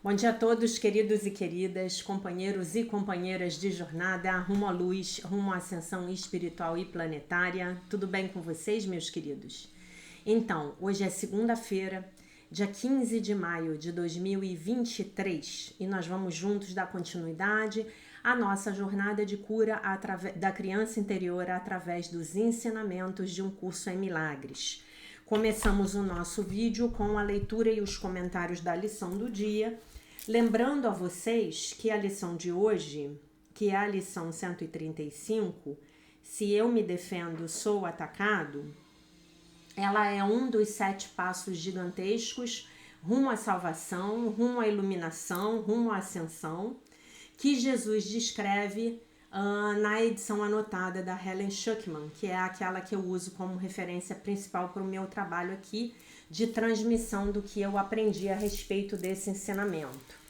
Bom dia a todos, queridos e queridas, companheiros e companheiras de jornada rumo à luz, rumo à ascensão espiritual e planetária. Tudo bem com vocês, meus queridos? Então, hoje é segunda-feira, dia 15 de maio de 2023, e nós vamos juntos dar continuidade à nossa jornada de cura da criança interior através dos ensinamentos de um curso em milagres. Começamos o nosso vídeo com a leitura e os comentários da lição do dia. Lembrando a vocês que a lição de hoje, que é a lição 135, se eu me defendo, sou atacado, ela é um dos 7 passos gigantescos rumo à salvação, rumo à iluminação, rumo à ascensão, que Jesus descreve na edição anotada da Helen Schucman, que é aquela que eu uso como referência principal para o meu trabalho aqui de transmissão do que eu aprendi a respeito desse ensinamento.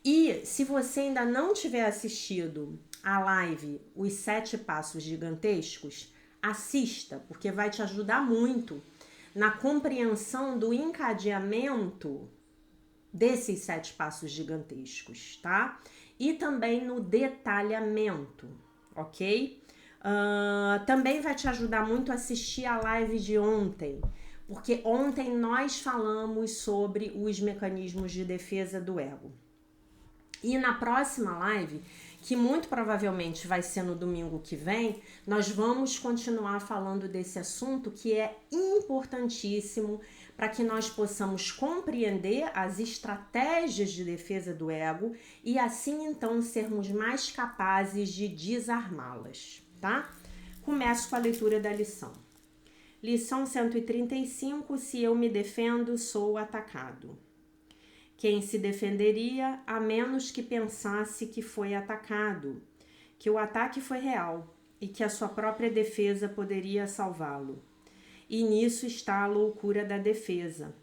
E se você ainda não tiver assistido a live Os 7 Passos Gigantescos, assista, porque vai te ajudar muito na compreensão do encadeamento desses 7 passos gigantescos, tá? E também no detalhamento, ok? Também vai te ajudar muito a assistir a live de ontem, porque ontem nós falamos sobre os mecanismos de defesa do ego. E na próxima live, que muito provavelmente vai ser no domingo que vem, nós vamos continuar falando desse assunto que é importantíssimo para que nós possamos compreender as estratégias de defesa do ego e assim então sermos mais capazes de desarmá-las, tá? Começo com a leitura da lição. Lição 135, se eu me defendo, sou atacado. Quem se defenderia a menos que pensasse que foi atacado, que o ataque foi real e que a sua própria defesa poderia salvá-lo. E nisso está a loucura da defesa.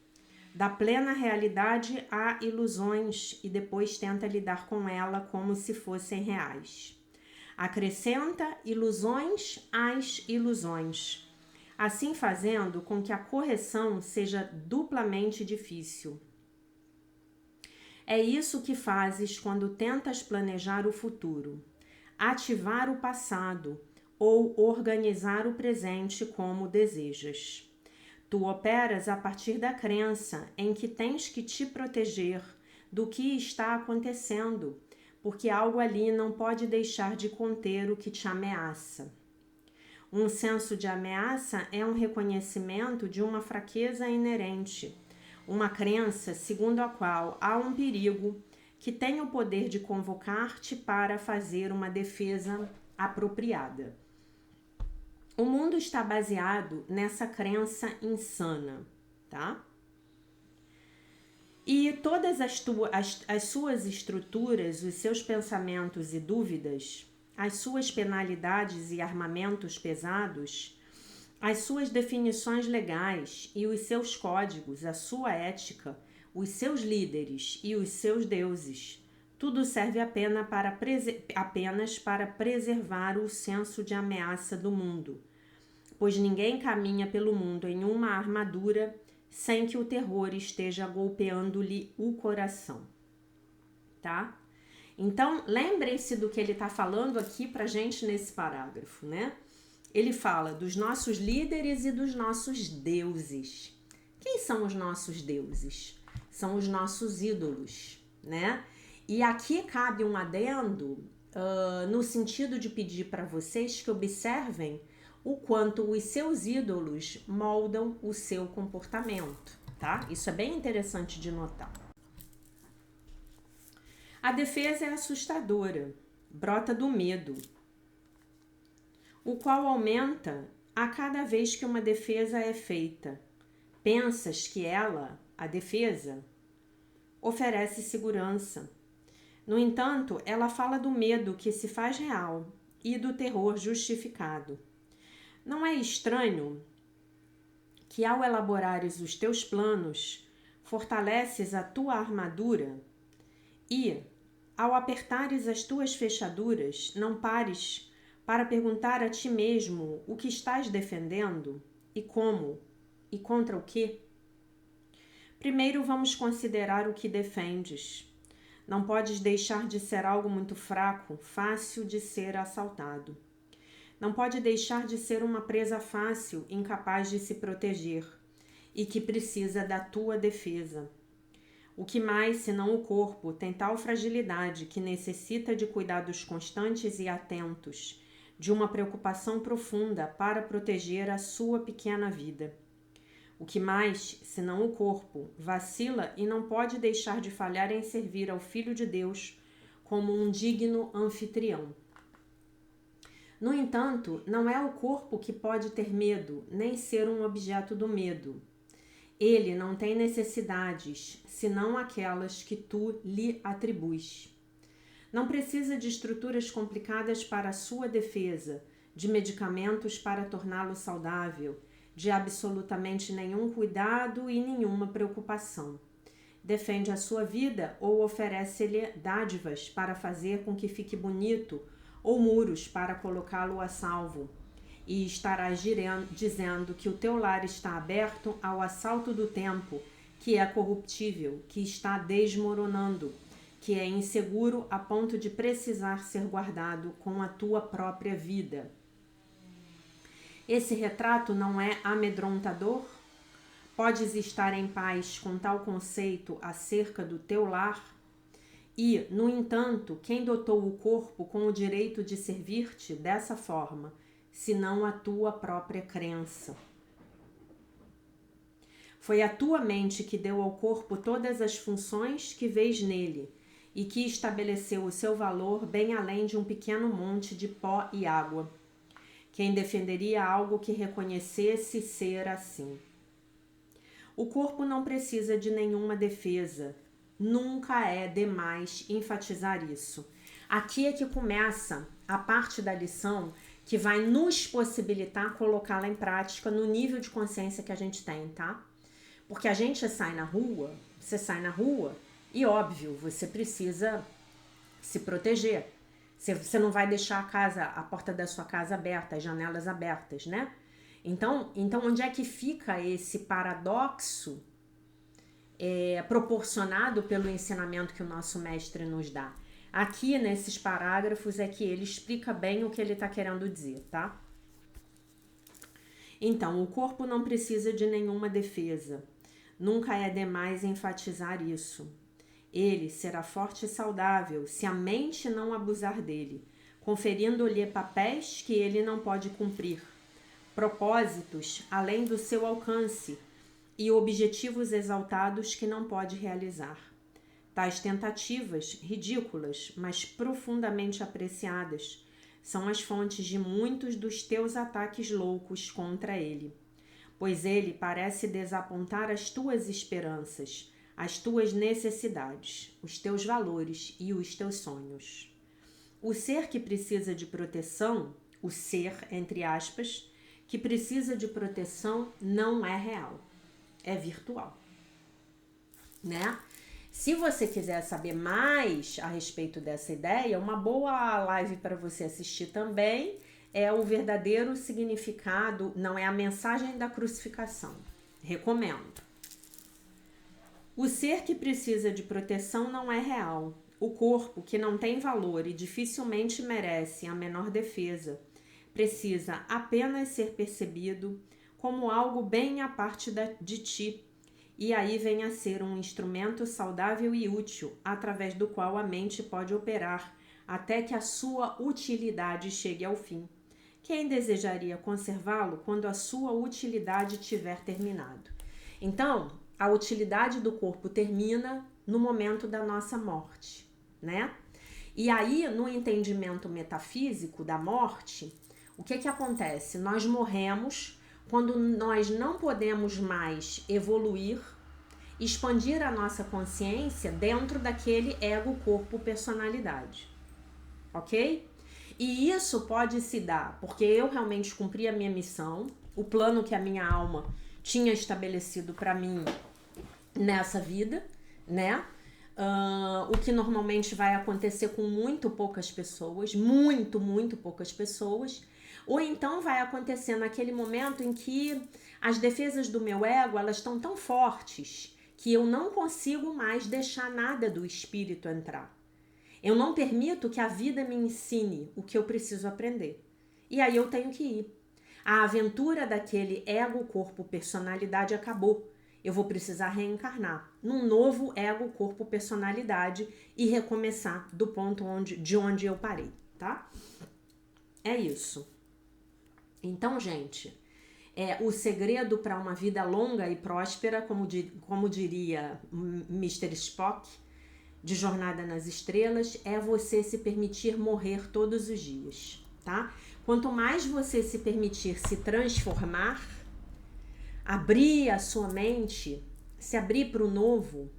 Da plena realidade há ilusões e depois tenta lidar com ela como se fossem reais. Acrescenta ilusões às ilusões, assim fazendo com que a correção seja duplamente difícil. É isso que fazes quando tentas planejar o futuro, ativar o passado ou organizar o presente como desejas. Tu operas a partir da crença em que tens que te proteger do que está acontecendo, porque algo ali não pode deixar de conter o que te ameaça. Um senso de ameaça é um reconhecimento de uma fraqueza inerente, uma crença segundo a qual há um perigo que tem o poder de convocar-te para fazer uma defesa apropriada. O mundo está baseado nessa crença insana, tá? E todas as suas estruturas, os seus pensamentos e dúvidas, as suas penalidades e armamentos pesados, as suas definições legais e os seus códigos, a sua ética, os seus líderes e os seus deuses, tudo serve apenas para preservar o senso de ameaça do mundo, pois ninguém caminha pelo mundo em uma armadura sem que o terror esteja golpeando-lhe o coração, tá? Então, lembrem-se do que ele está falando aqui pra gente nesse parágrafo, né? Ele fala dos nossos líderes e dos nossos deuses. Quem são os nossos deuses? São os nossos ídolos, né? E aqui cabe um adendo no sentido de pedir para vocês que observem o quanto os seus ídolos moldam o seu comportamento, tá? Isso é bem interessante de notar. A defesa é assustadora, brota do medo, o qual aumenta a cada vez que uma defesa é feita. Pensas que ela, a defesa, oferece segurança. No entanto, ela fala do medo que se faz real e do terror justificado. Não é estranho que ao elaborares os teus planos, fortaleces a tua armadura e, ao apertares as tuas fechaduras, não pares para perguntar a ti mesmo o que estás defendendo e como e contra o quê? Primeiro vamos considerar o que defendes. Não podes deixar de ser algo muito fraco, fácil de ser assaltado. Não pode deixar de ser uma presa fácil, incapaz de se proteger e que precisa da tua defesa. O que mais, senão o corpo, tem tal fragilidade que necessita de cuidados constantes e atentos, de uma preocupação profunda para proteger a sua pequena vida. O que mais, senão o corpo, vacila e não pode deixar de falhar em servir ao Filho de Deus como um digno anfitrião. No entanto, não é o corpo que pode ter medo, nem ser um objeto do medo. Ele não tem necessidades, senão aquelas que tu lhe atribuis. Não precisa de estruturas complicadas para a sua defesa, de medicamentos para torná-lo saudável, de absolutamente nenhum cuidado e nenhuma preocupação. Defende a sua vida ou oferece-lhe dádivas para fazer com que fique bonito, ou muros para colocá-lo a salvo, e estarás dizendo que o teu lar está aberto ao assalto do tempo, que é corruptível, que está desmoronando, que é inseguro a ponto de precisar ser guardado com a tua própria vida. Esse retrato não é amedrontador? Podes estar em paz com tal conceito acerca do teu lar? E, no entanto, quem dotou o corpo com o direito de servir-te dessa forma, senão a tua própria crença? Foi a tua mente que deu ao corpo todas as funções que vês nele e que estabeleceu o seu valor bem além de um pequeno monte de pó e água. Quem defenderia algo que reconhecesse ser assim? O corpo não precisa de nenhuma defesa. Nunca é demais enfatizar isso. Aqui é que começa a parte da lição que vai nos possibilitar colocá-la em prática no nível de consciência que a gente tem, tá? Porque a gente sai na rua, você sai na rua e, óbvio, você precisa se proteger. Você não vai deixar a porta da sua casa aberta, as janelas abertas, né? Então onde é que fica esse paradoxo proporcionado pelo ensinamento que o nosso mestre nos dá? Aqui nesses parágrafos é que ele explica bem o que ele está querendo dizer, tá? Então, o corpo não precisa de nenhuma defesa. Nunca é demais enfatizar isso. Ele será forte e saudável se a mente não abusar dele, conferindo-lhe papéis que ele não pode cumprir, propósitos além do seu alcance e objetivos exaltados que não pode realizar. Tais tentativas, ridículas, mas profundamente apreciadas, são as fontes de muitos dos teus ataques loucos contra ele, pois ele parece desapontar as tuas esperanças, as tuas necessidades, os teus valores e os teus sonhos. O ser que precisa de proteção, o ser, entre aspas, que precisa de proteção não é real, é virtual, né? Se você quiser saber mais a respeito dessa ideia, uma boa live para você assistir também é o verdadeiro significado, não é a mensagem da crucificação. Recomendo. O ser que precisa de proteção não é real. O corpo, que não tem valor e dificilmente merece a menor defesa, precisa apenas ser percebido como algo bem à parte de ti, e aí vem a ser um instrumento saudável e útil, através do qual a mente pode operar até que a sua utilidade chegue ao fim. Quem desejaria conservá-lo quando a sua utilidade tiver terminado? Então, a utilidade do corpo termina no momento da nossa morte, né? E aí, no entendimento metafísico da morte, o que acontece? Nós morremos quando nós não podemos mais evoluir, expandir a nossa consciência dentro daquele ego, corpo, personalidade, ok? E isso pode se dar porque eu realmente cumpri a minha missão, o plano que a minha alma tinha estabelecido para mim nessa vida, né? O que normalmente vai acontecer com muito poucas pessoas, muito poucas pessoas. Ou então vai acontecer naquele momento em que as defesas do meu ego, elas estão tão fortes que eu não consigo mais deixar nada do espírito entrar. Eu não permito que a vida me ensine o que eu preciso aprender. E aí eu tenho que ir. A aventura daquele ego, corpo, personalidade acabou. Eu vou precisar reencarnar num novo ego, corpo, personalidade e recomeçar do ponto de onde eu parei, tá? É isso. Então, gente, o segredo para uma vida longa e próspera, como diria Mr. Spock, de Jornada nas Estrelas, é você se permitir morrer todos os dias, tá? Quanto mais você se permitir se transformar, abrir a sua mente, se abrir para o novo,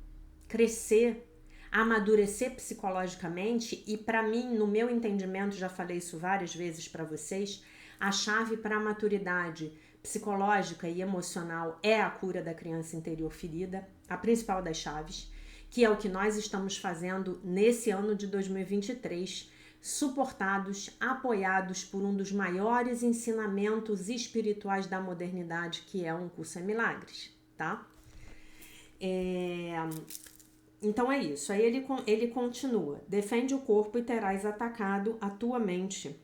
crescer, amadurecer psicologicamente, e para mim, no meu entendimento, já falei isso várias vezes para vocês, a chave para a maturidade psicológica e emocional é a cura da criança interior ferida, a principal das chaves, que é o que nós estamos fazendo nesse ano de 2023, suportados, apoiados por um dos maiores ensinamentos espirituais da modernidade, que é um Curso em Milagres, tá? Então é isso. Aí ele continua: defende o corpo e terás atacado a tua mente,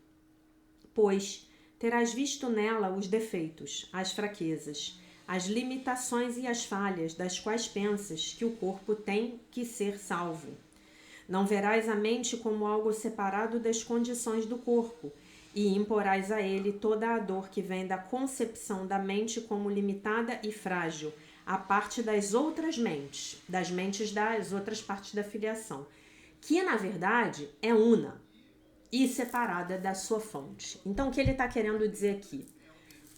pois terás visto nela os defeitos, as fraquezas, as limitações e as falhas das quais pensas que o corpo tem que ser salvo. Não verás a mente como algo separado das condições do corpo, e imporás a ele toda a dor que vem da concepção da mente como limitada e frágil, a parte das outras mentes, das mentes das outras partes da filiação, que na verdade é una e separada da sua fonte. Então, o que ele está querendo dizer aqui?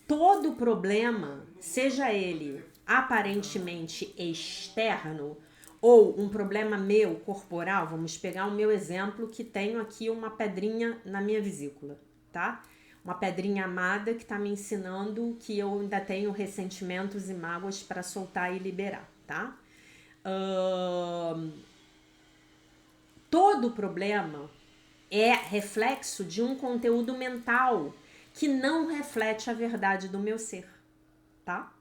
Todo problema, seja ele aparentemente externo ou um problema meu, corporal, vamos pegar o meu exemplo, que tenho aqui uma pedrinha na minha vesícula, tá? Uma pedrinha amada que está me ensinando que eu ainda tenho ressentimentos e mágoas para soltar e liberar, tá? Todo problema é reflexo de um conteúdo mental que não reflete a verdade do meu ser, tá?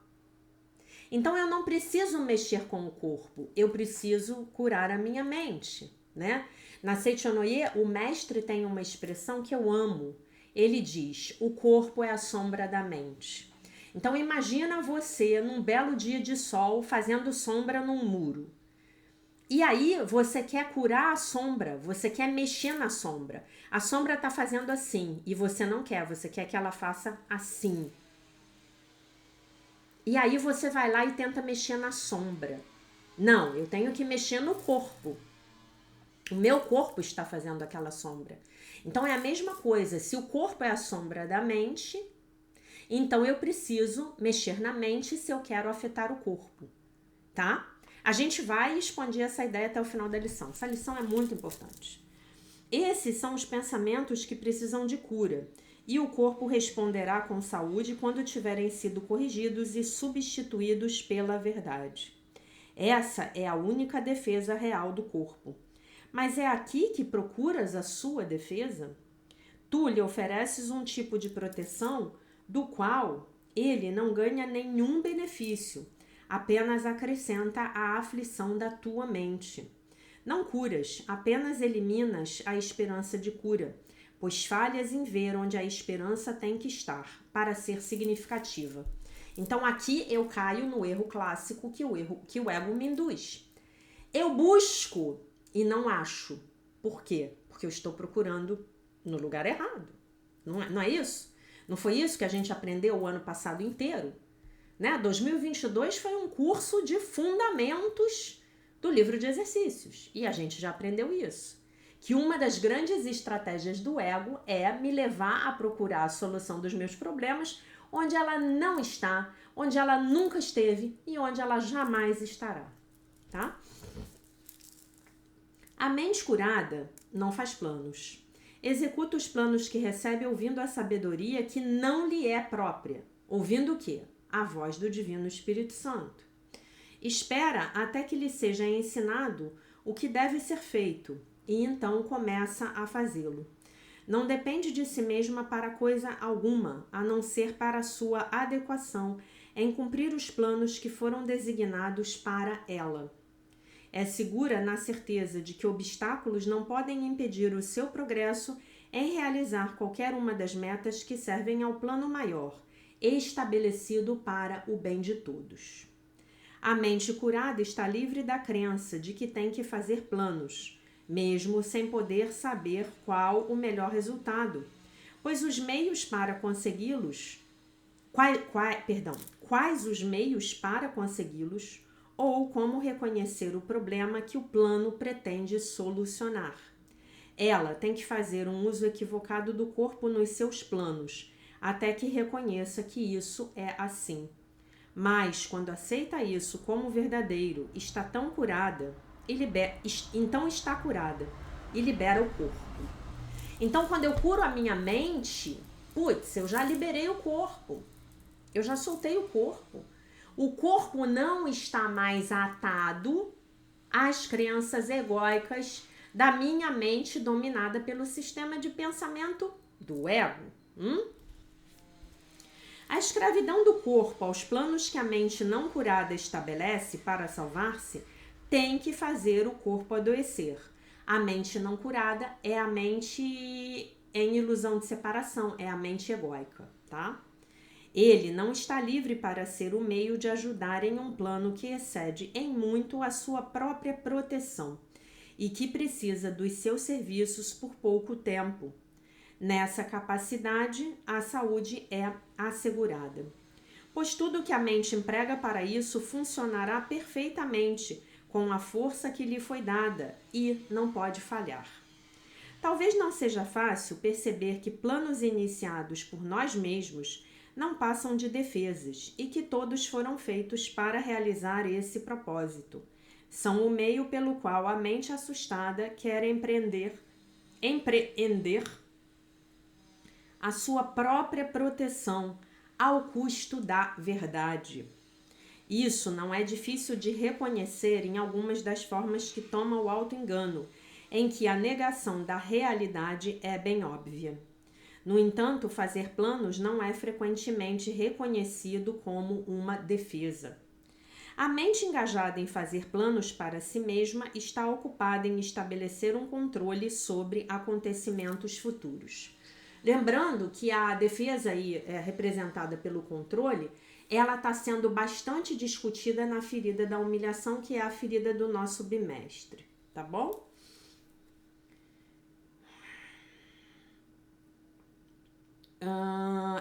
Então eu não preciso mexer com o corpo, eu preciso curar a minha mente, né? Na Seichonoye, o mestre tem uma expressão que eu amo. Ele diz: o corpo é a sombra da mente. Então imagina você num belo dia de sol fazendo sombra num muro. E aí você quer curar a sombra, você quer mexer na sombra. A sombra tá fazendo assim e você não quer, você quer que ela faça assim. E aí você vai lá e tenta mexer na sombra. Não, eu tenho que mexer no corpo. O meu corpo está fazendo aquela sombra. Então é a mesma coisa. Se o corpo é a sombra da mente, então eu preciso mexer na mente se eu quero afetar o corpo, tá? A gente vai expandir essa ideia até o final da lição. Essa lição é muito importante. Esses são os pensamentos que precisam de cura. E o corpo responderá com saúde quando tiverem sido corrigidos e substituídos pela verdade. Essa é a única defesa real do corpo. Mas é aqui que procuras a sua defesa? Tu lhe ofereces um tipo de proteção do qual ele não ganha nenhum benefício, apenas acrescenta a aflição da tua mente. Não curas, apenas eliminas a esperança de cura, pois falhas em ver onde a esperança tem que estar, para ser significativa. Então aqui eu caio no erro clássico que o ego me induz. Eu busco e não acho. Por quê? Porque eu estou procurando no lugar errado. Não é isso? Não foi isso que a gente aprendeu o ano passado inteiro? Né? 2022 foi um curso de fundamentos do livro de exercícios. E a gente já aprendeu isso. Que uma das grandes estratégias do ego é me levar a procurar a solução dos meus problemas onde ela não está, onde ela nunca esteve e onde ela jamais estará, tá? A mente curada não faz planos. Executa os planos que recebe ouvindo a sabedoria que não lhe é própria. Ouvindo o quê? A voz do Divino Espírito Santo. Espera até que lhe seja ensinado o que deve ser feito e então começa a fazê-lo. Não depende de si mesma para coisa alguma, a não ser para a sua adequação em cumprir os planos que foram designados para ela. É segura na certeza de que obstáculos não podem impedir o seu progresso em realizar qualquer uma das metas que servem ao plano maior, estabelecido para o bem de todos. A mente curada está livre da crença de que tem que fazer planos, mesmo sem poder saber qual o melhor resultado, pois os meios para consegui-los, quais os meios para consegui-los, ou como reconhecer o problema que o plano pretende solucionar. Ela tem que fazer um uso equivocado do corpo nos seus planos, até que reconheça que isso é assim. Mas, quando aceita isso como verdadeiro, está curada e libera o corpo. Então, quando eu curo a minha mente, eu já liberei o corpo. Eu já soltei o corpo. O corpo não está mais atado às crenças egóicas da minha mente dominada pelo sistema de pensamento do ego. A escravidão do corpo aos planos que a mente não curada estabelece para salvar-se tem que fazer o corpo adoecer. A mente não curada é a mente em ilusão de separação, é a mente egóica, tá? Ele não está livre para ser o meio de ajudar em um plano que excede em muito a sua própria proteção e que precisa dos seus serviços por pouco tempo. Nessa capacidade, a saúde é assegurada, pois tudo que a mente emprega para isso funcionará perfeitamente com a força que lhe foi dada e não pode falhar. Talvez não seja fácil perceber que planos iniciados por nós mesmos não passam de defesas e que todos foram feitos para realizar esse propósito. São o meio pelo qual a mente assustada quer empreender a sua própria proteção ao custo da verdade. Isso não é difícil de reconhecer em algumas das formas que toma o auto-engano, em que a negação da realidade é bem óbvia. No entanto, fazer planos não é frequentemente reconhecido como uma defesa. A mente engajada em fazer planos para si mesma está ocupada em estabelecer um controle sobre acontecimentos futuros. Lembrando que a defesa aí representada pelo controle, ela está sendo bastante discutida na ferida da humilhação, que é a ferida do nosso bimestre, tá bom?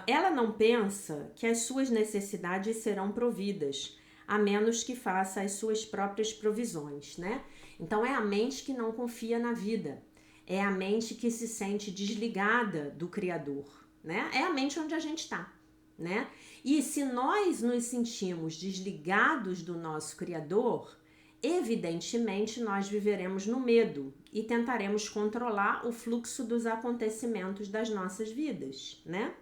Ela não pensa que as suas necessidades serão providas, a menos que faça as suas próprias provisões, né? Então é a mente que não confia na vida, é a mente que se sente desligada do Criador, né? É a mente onde a gente está, né? E se nós nos sentimos desligados do nosso Criador, evidentemente nós viveremos no medo e tentaremos controlar o fluxo dos acontecimentos das nossas vidas, né?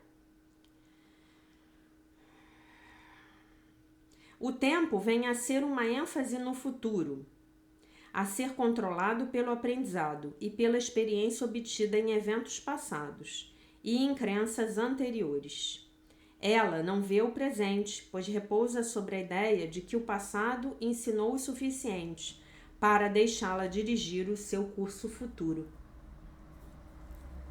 O tempo vem a ser uma ênfase no futuro, a ser controlado pelo aprendizado e pela experiência obtida em eventos passados e em crenças anteriores. Ela não vê o presente, pois repousa sobre a ideia de que o passado ensinou o suficiente para deixá-la dirigir o seu curso futuro.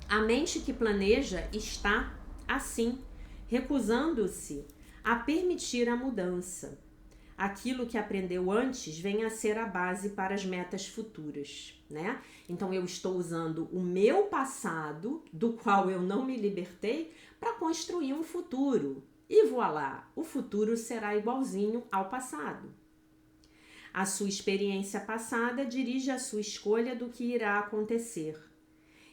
A mente que planeja está, assim, recusando-se a permitir a mudança. Aquilo que aprendeu antes vem a ser a base para as metas futuras, né? Então eu estou usando o meu passado, do qual eu não me libertei, para construir um futuro. E voilá, o futuro será igualzinho ao passado. A sua experiência passada dirige a sua escolha do que irá acontecer.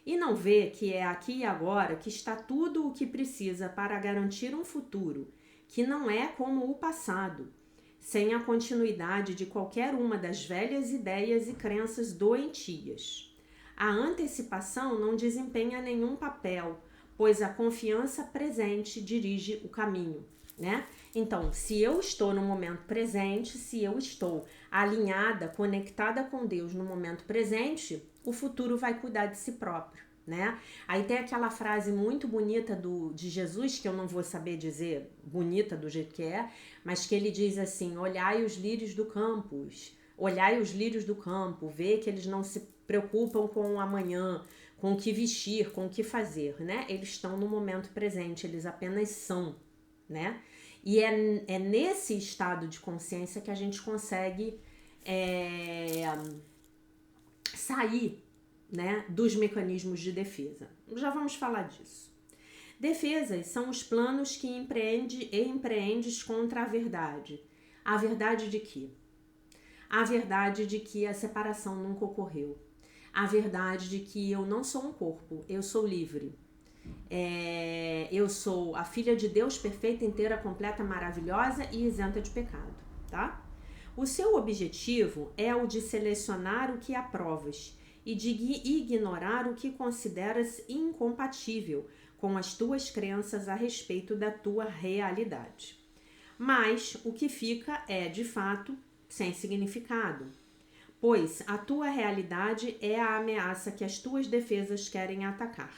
E não vê que é aqui e agora que está tudo o que precisa para garantir um futuro, que não é como o passado, sem a continuidade de qualquer uma das velhas ideias e crenças doentias. A antecipação não desempenha nenhum papel, pois a confiança presente dirige o caminho, né? Então, se eu estou no momento presente, se eu estou alinhada, conectada com Deus no momento presente, o futuro vai cuidar de si próprio, né? Aí tem aquela frase muito bonita de Jesus, que eu não vou saber dizer bonita do jeito que é, mas que ele diz assim: olhai os lírios do campo, olhai os lírios do campo, vê que eles não se preocupam com o amanhã, com o que vestir, com o que fazer, né? Eles estão no momento presente, eles apenas são, né? E é nesse estado de consciência que a gente consegue sair, né, dos mecanismos de defesa. Já vamos falar disso. Defesas são os planos que empreendes contra a verdade. A verdade de quê? A verdade de que a separação nunca ocorreu. A verdade de que eu não sou um corpo, eu sou livre. Eu sou a filha de Deus, perfeita, inteira, completa, maravilhosa e isenta de pecado, tá? O seu objetivo é o de selecionar o que aprovas e de ignorar o que consideras incompatível com as tuas crenças a respeito da tua realidade. Mas o que fica é, de fato, sem significado, pois a tua realidade é a ameaça que as tuas defesas querem atacar,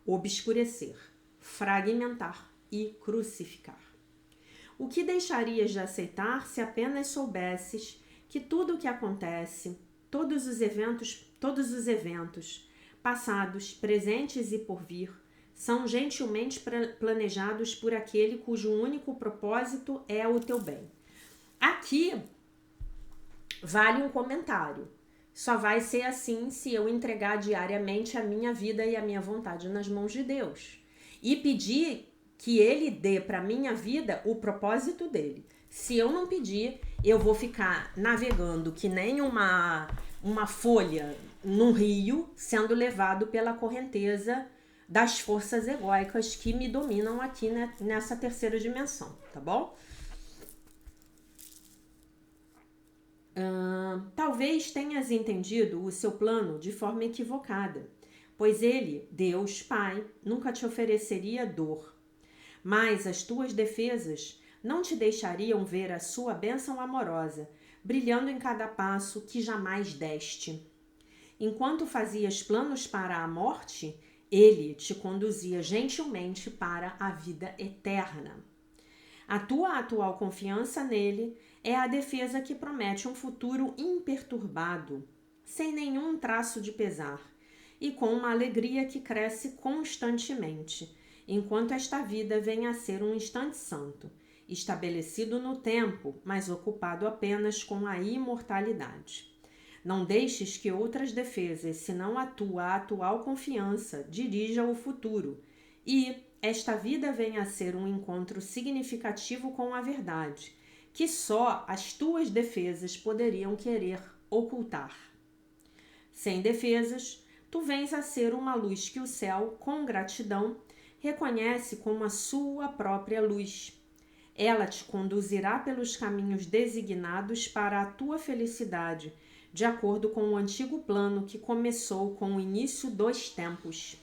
obscurecer, fragmentar e crucificar. O que deixarias de aceitar se apenas soubesses que tudo o que acontece, todos os eventos, passados, presentes e por vir, são gentilmente planejados por aquele cujo único propósito é o teu bem. Aqui vale um comentário. Só vai ser assim se eu entregar diariamente a minha vida e a minha vontade nas mãos de Deus. E pedir que Ele dê para minha vida o propósito dele. Se eu não pedir, eu vou ficar navegando que nem uma folha num rio, sendo levado pela correnteza das forças egóicas que me dominam aqui, né, nessa terceira dimensão, tá bom? Talvez tenhas entendido o seu plano de forma equivocada, pois ele, Deus Pai, nunca te ofereceria dor. Mas as tuas defesas não te deixariam ver a sua bênção amorosa, brilhando em cada passo que jamais deste. Enquanto fazias planos para a morte, ele te conduzia gentilmente para a vida eterna. A tua atual confiança nele é a defesa que promete um futuro imperturbado, sem nenhum traço de pesar, e com uma alegria que cresce constantemente, enquanto esta vida vem a ser um instante santo, estabelecido no tempo, mas ocupado apenas com a imortalidade. Não deixes que outras defesas, senão a tua atual confiança, dirijam o futuro, e esta vida venha a ser um encontro significativo com a verdade, que só as tuas defesas poderiam querer ocultar. Sem defesas, tu vens a ser uma luz que o céu, com gratidão, reconhece como a sua própria luz. Ela te conduzirá pelos caminhos designados para a tua felicidade, de acordo com o antigo plano que começou com o início dos tempos.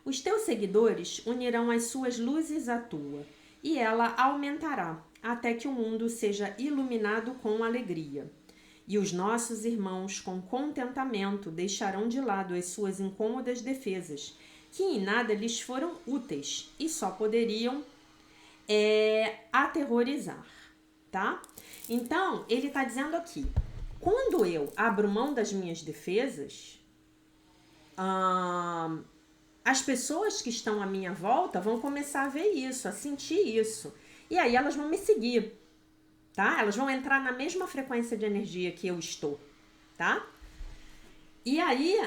Os teus seguidores unirão as suas luzes à tua, e ela aumentará, até que o mundo seja iluminado com alegria. E os nossos irmãos, com contentamento, deixarão de lado as suas incômodas defesas, que em nada lhes foram úteis e só poderiam aterrorizar, tá? Então, ele está dizendo aqui, quando eu abro mão das minhas defesas, as pessoas que estão à minha volta vão começar a ver isso, a sentir isso. E aí elas vão me seguir, tá? Elas vão entrar na mesma frequência de energia que eu estou, tá? E aí,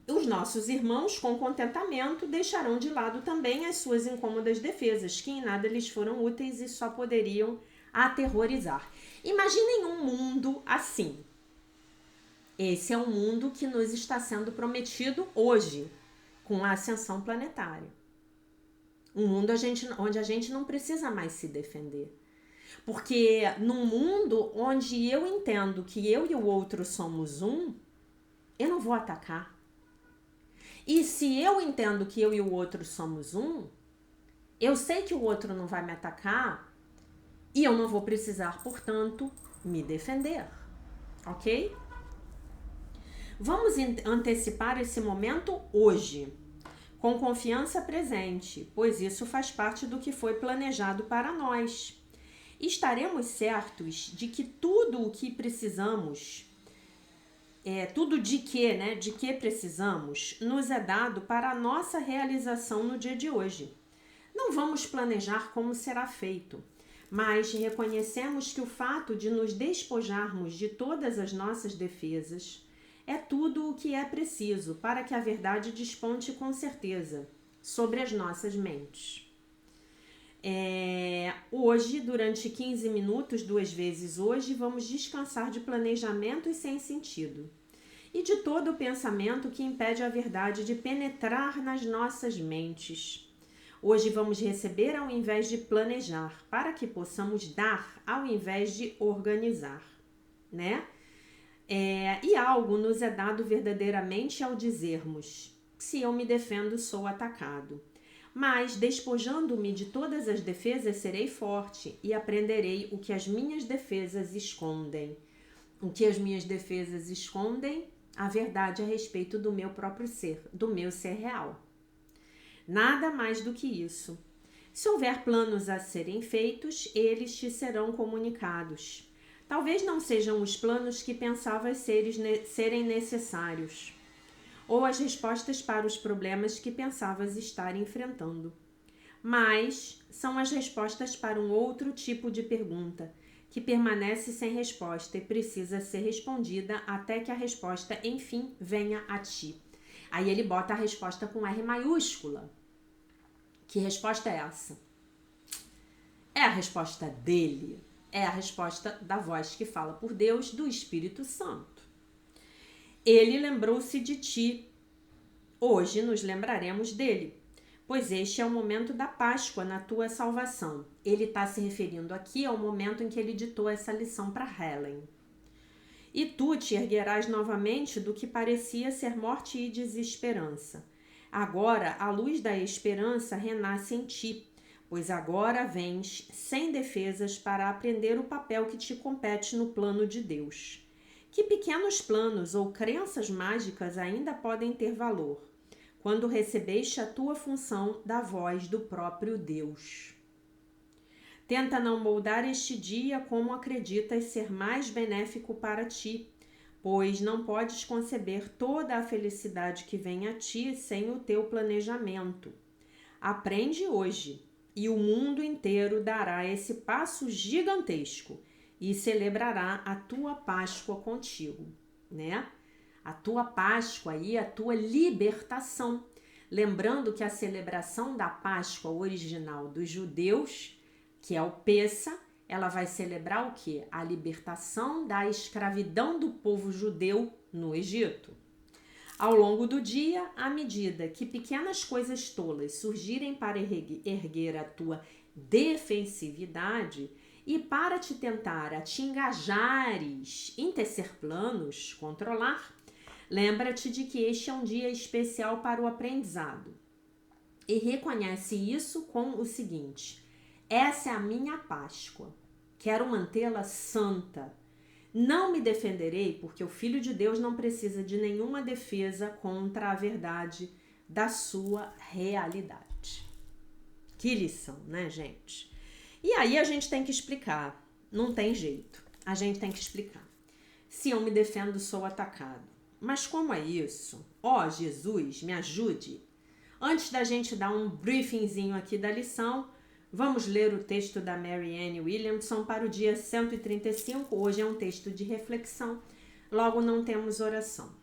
os nossos irmãos, com contentamento, deixarão de lado também as suas incômodas defesas, que em nada lhes foram úteis e só poderiam aterrorizar. Imaginem um mundo assim. Esse é o mundo que nos está sendo prometido hoje, com a ascensão planetária. Um mundo onde a gente não precisa mais se defender. Porque num mundo onde eu entendo que eu e o outro somos um, eu não vou atacar. E se eu entendo que eu e o outro somos um, eu sei que o outro não vai me atacar e eu não vou precisar, portanto, me defender. Ok? Vamos antecipar esse momento hoje, com confiança presente, pois isso faz parte do que foi planejado para nós. Estaremos certos de que tudo o que precisamos, tudo de que precisamos, nos é dado para a nossa realização no dia de hoje. Não vamos planejar como será feito, mas reconhecemos que o fato de nos despojarmos de todas as nossas defesas é tudo o que é preciso para que a verdade desponte com certeza sobre as nossas mentes. Hoje, durante 15 minutos, 2 vezes hoje, vamos descansar de planejamentos sem sentido e de todo o pensamento que impede a verdade de penetrar nas nossas mentes. Hoje vamos receber ao invés de planejar, para que possamos dar ao invés de organizar, né? E algo nos é dado verdadeiramente ao dizermos: se eu me defendo, sou atacado. Mas, despojando-me de todas as defesas, serei forte e aprenderei o que as minhas defesas escondem. O que as minhas defesas escondem? A verdade a respeito do meu próprio ser, do meu ser real. Nada mais do que isso. Se houver planos a serem feitos, eles te serão comunicados. Talvez não sejam os planos que pensavas serem necessários, ou as respostas para os problemas que pensavas estar enfrentando. Mas são as respostas para um outro tipo de pergunta, que permanece sem resposta e precisa ser respondida até que a resposta, enfim, venha a ti. Aí ele bota a resposta com R maiúscula. Que resposta é essa? É a resposta dele. É a resposta da voz que fala por Deus, do Espírito Santo. Ele lembrou-se de ti. Hoje nos lembraremos dele, pois este é o momento da Páscoa na tua salvação. Ele está se referindo aqui ao momento em que ele ditou essa lição para Helen. E tu te erguerás novamente do que parecia ser morte e desesperança. Agora a luz da esperança renasce em ti, pois agora vens sem defesas para aprender o papel que te compete no plano de Deus. Que pequenos planos ou crenças mágicas ainda podem ter valor, quando recebeste a tua função da voz do próprio Deus. Tenta não moldar este dia como acreditas ser mais benéfico para ti, pois não podes conceber toda a felicidade que vem a ti sem o teu planejamento. Aprende hoje, e o mundo inteiro dará esse passo gigantesco e celebrará a tua Páscoa contigo, né? A tua Páscoa e a tua libertação. Lembrando que a celebração da Páscoa original dos judeus, que é o Pêssah, ela vai celebrar o quê? A libertação da escravidão do povo judeu no Egito. Ao longo do dia, à medida que pequenas coisas tolas surgirem para erguer a tua defensividade e para te tentar a te engajares em tecer planos, controlar, lembra-te de que este é um dia especial para o aprendizado. E reconhece isso com o seguinte: essa é a minha Páscoa. Quero mantê-la santa. Não me defenderei, porque o Filho de Deus não precisa de nenhuma defesa contra a verdade da sua realidade. Que lição, né, gente? E aí a gente tem que explicar. Não tem jeito. A gente tem que explicar. Se eu me defendo, sou atacado. Mas como é isso? Ó, Jesus, me ajude. Antes da gente dar um briefingzinho aqui da lição, vamos ler o texto da Marianne Williamson para o dia 135. Hoje é um texto de reflexão, logo não temos oração.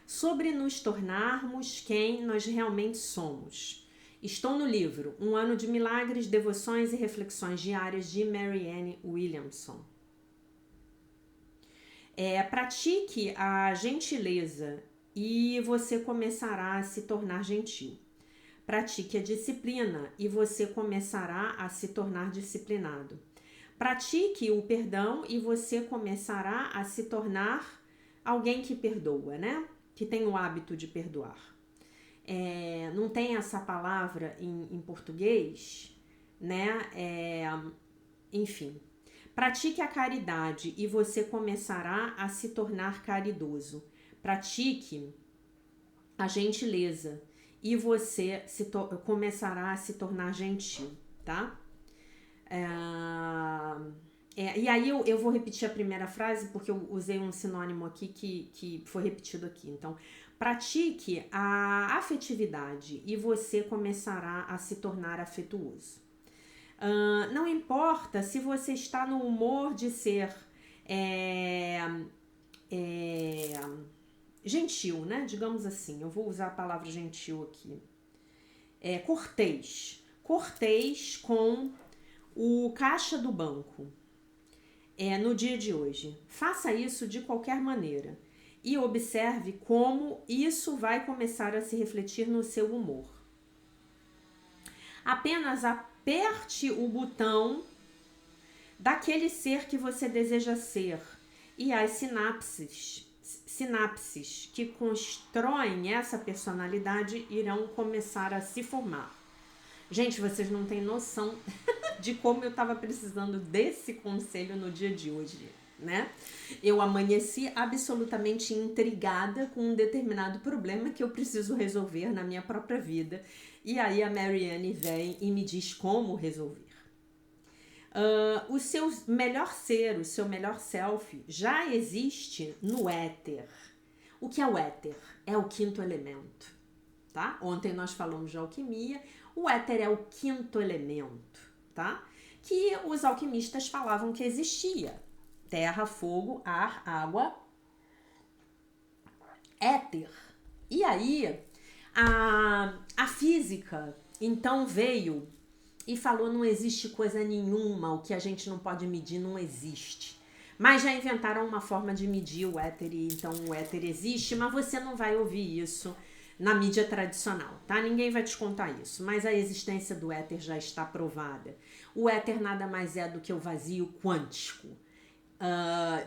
Sobre nos tornarmos quem nós realmente somos. Estou no livro Um Ano de Milagres, Devoções e Reflexões Diárias de Marianne Williamson. Pratique a gentileza e você começará a se tornar gentil. Pratique a disciplina e você começará a se tornar disciplinado. Pratique o perdão e você começará a se tornar alguém que perdoa, né? Que tem o hábito de perdoar. Não tem essa palavra em português, né? Enfim. Pratique a caridade e você começará a se tornar caridoso. pratique a gentileza e você começará a se tornar gentil, tá? E aí eu vou repetir a primeira frase porque eu usei um sinônimo aqui que foi repetido aqui. Então, pratique a afetividade e você começará a se tornar afetuoso. Não importa se você está no humor de ser gentil, né? Digamos assim, eu vou usar a palavra gentil aqui. Cortês. Cortês com o caixa do banco. No dia de hoje. Faça isso de qualquer maneira. E observe como isso vai começar a se refletir no seu humor. Apenas aperte o botão daquele ser que você deseja ser e as sinapses que constroem essa personalidade irão começar a se formar. Gente, vocês não têm noção de como eu estava precisando desse conselho no dia de hoje, né? Eu amanheci absolutamente intrigada com um determinado problema que eu preciso resolver na minha própria vida. E aí a Marianne vem e me diz como resolver. O seu melhor ser, o seu melhor self já existe no éter. O que é o éter? É o quinto elemento, tá? Ontem nós falamos de alquimia. O éter é o quinto elemento, tá? Que os alquimistas falavam que existia. Terra, fogo, ar, água, éter. E aí, a física, então, veio e falou, não existe coisa nenhuma, o que a gente não pode medir não existe. Mas já inventaram uma forma de medir o éter, e então o éter existe, mas você não vai ouvir isso na mídia tradicional, tá? Ninguém vai te contar isso, mas a existência do éter já está provada. O éter nada mais é do que o vazio quântico,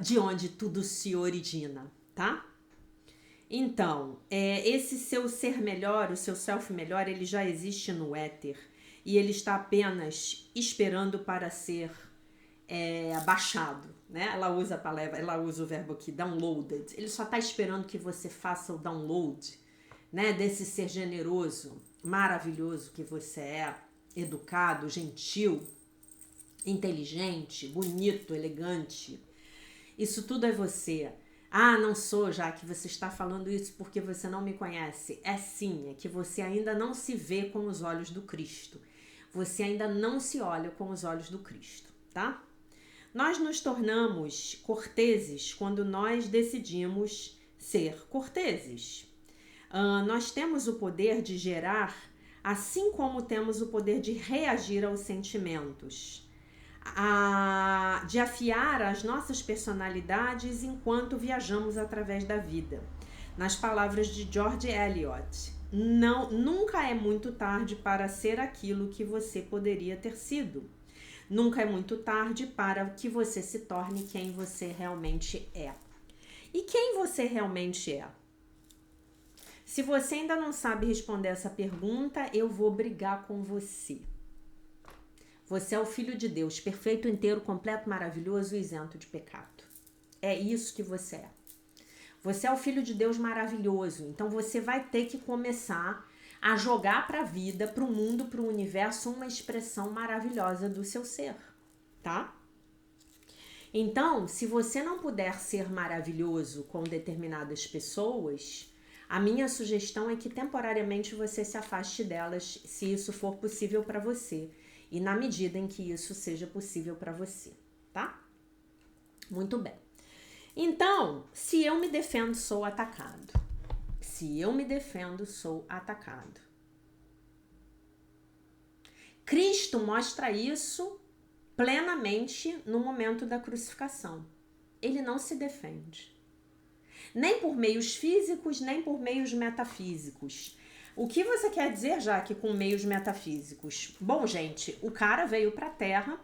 de onde tudo se origina, tá? Então, esse seu ser melhor, o seu self melhor, ele já existe no éter e ele está apenas esperando para ser baixado, né? Ela usa o verbo aqui, downloaded. Ele só está esperando que você faça o download, né, desse ser generoso, maravilhoso que você é, educado, gentil, inteligente, bonito, elegante. Isso tudo é você. Não sou, já que você está falando isso porque você não me conhece. Sim, é que você ainda não se vê com os olhos do Cristo. Você ainda não se olha com os olhos do Cristo, tá? Nós nos tornamos corteses quando nós decidimos ser corteses. Nós temos o poder de gerar, assim como temos o poder de reagir aos sentimentos, de afiar as nossas personalidades enquanto viajamos através da vida. Nas palavras de George Eliot, nunca é muito tarde para ser aquilo que você poderia ter sido. Nunca é muito tarde para que você se torne quem você realmente é. E quem você realmente é? Se você ainda não sabe responder essa pergunta, eu vou brigar com você. Você é o Filho de Deus, perfeito, inteiro, completo, maravilhoso e isento de pecado. É isso que você é. Você é o Filho de Deus maravilhoso. Então você vai ter que começar a jogar para a vida, para o mundo, para o universo, uma expressão maravilhosa do seu ser, tá? Então, se você não puder ser maravilhoso com determinadas pessoas, a minha sugestão é que temporariamente você se afaste delas, se isso for possível para você, e na medida em que isso seja possível para você, tá? Muito bem. Então, se eu me defendo, sou atacado. Se eu me defendo, sou atacado. Cristo mostra isso plenamente no momento da crucificação. Ele não se defende. Nem por meios físicos, nem por meios metafísicos. O que você quer dizer, Jaque, com meios metafísicos? Bom, gente, o cara veio para a Terra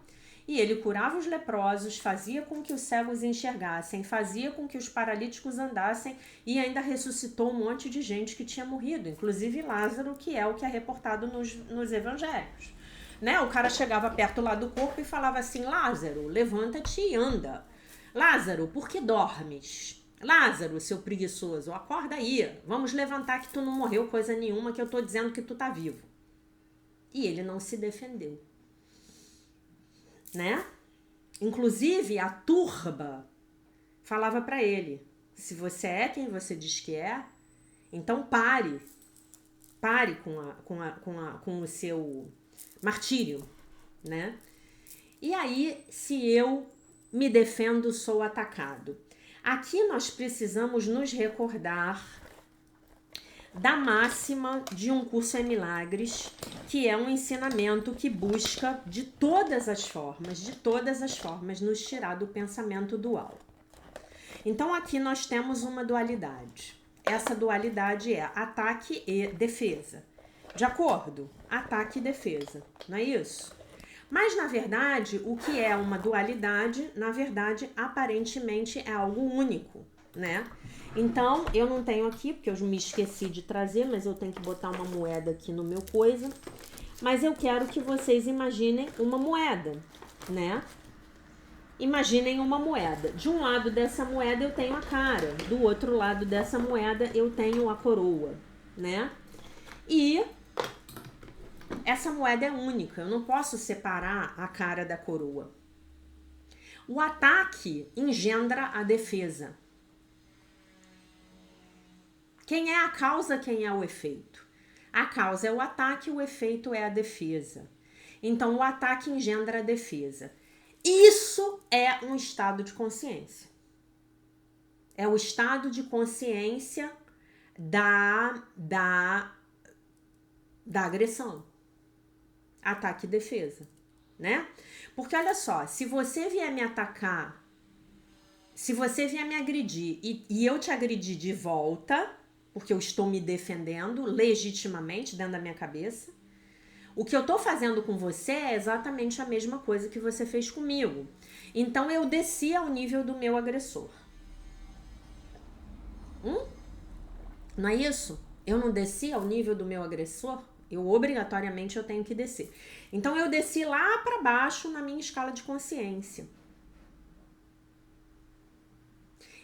e ele curava os leprosos, fazia com que os cegos enxergassem, fazia com que os paralíticos andassem e ainda ressuscitou um monte de gente que tinha morrido, inclusive Lázaro, que é o que é reportado nos evangelhos. Né? O cara chegava perto lá do corpo e falava assim, Lázaro, levanta-te e anda. Lázaro, por que dormes? Lázaro, seu preguiçoso, acorda aí. Vamos levantar que tu não morreu coisa nenhuma, que eu tô dizendo que tu tá vivo. E ele não se defendeu, né? Inclusive, a turba falava para ele: se você é quem você diz que é, então pare com o seu martírio, né? E aí, se eu me defendo, sou atacado. Aqui nós precisamos nos recordar da máxima de Um Curso em Milagres, que é um ensinamento que busca de todas as formas, nos tirar do pensamento dual. Então aqui nós temos uma dualidade. Essa dualidade é ataque e defesa. De acordo? Ataque e defesa, não é isso? Mas, na verdade, o que é uma dualidade, na verdade, aparentemente é algo único, né? Então, eu não tenho aqui, porque eu me esqueci de trazer, mas eu tenho que botar uma moeda aqui no meu coisa. Mas eu quero que vocês imaginem uma moeda, né? Imaginem uma moeda. De um lado dessa moeda eu tenho a cara, do outro lado dessa moeda eu tenho a coroa, né? E essa moeda é única, eu não posso separar a cara da coroa. O ataque engendra a defesa. Quem é a causa, quem é o efeito? A causa é o ataque, o efeito é a defesa. Então, o ataque engendra a defesa. Isso é um estado de consciência. É o estado de consciência da agressão. Ataque e defesa, né? Porque olha só, se você vier me atacar, se você vier me agredir e eu te agredir de volta, porque eu estou me defendendo legitimamente dentro da minha cabeça, o que eu tô fazendo com você é exatamente a mesma coisa que você fez comigo. Então eu desci ao nível do meu agressor. Não é isso? Eu não desci ao nível do meu agressor? Eu obrigatoriamente eu tenho que descer. Então eu desci lá para baixo na minha escala de consciência.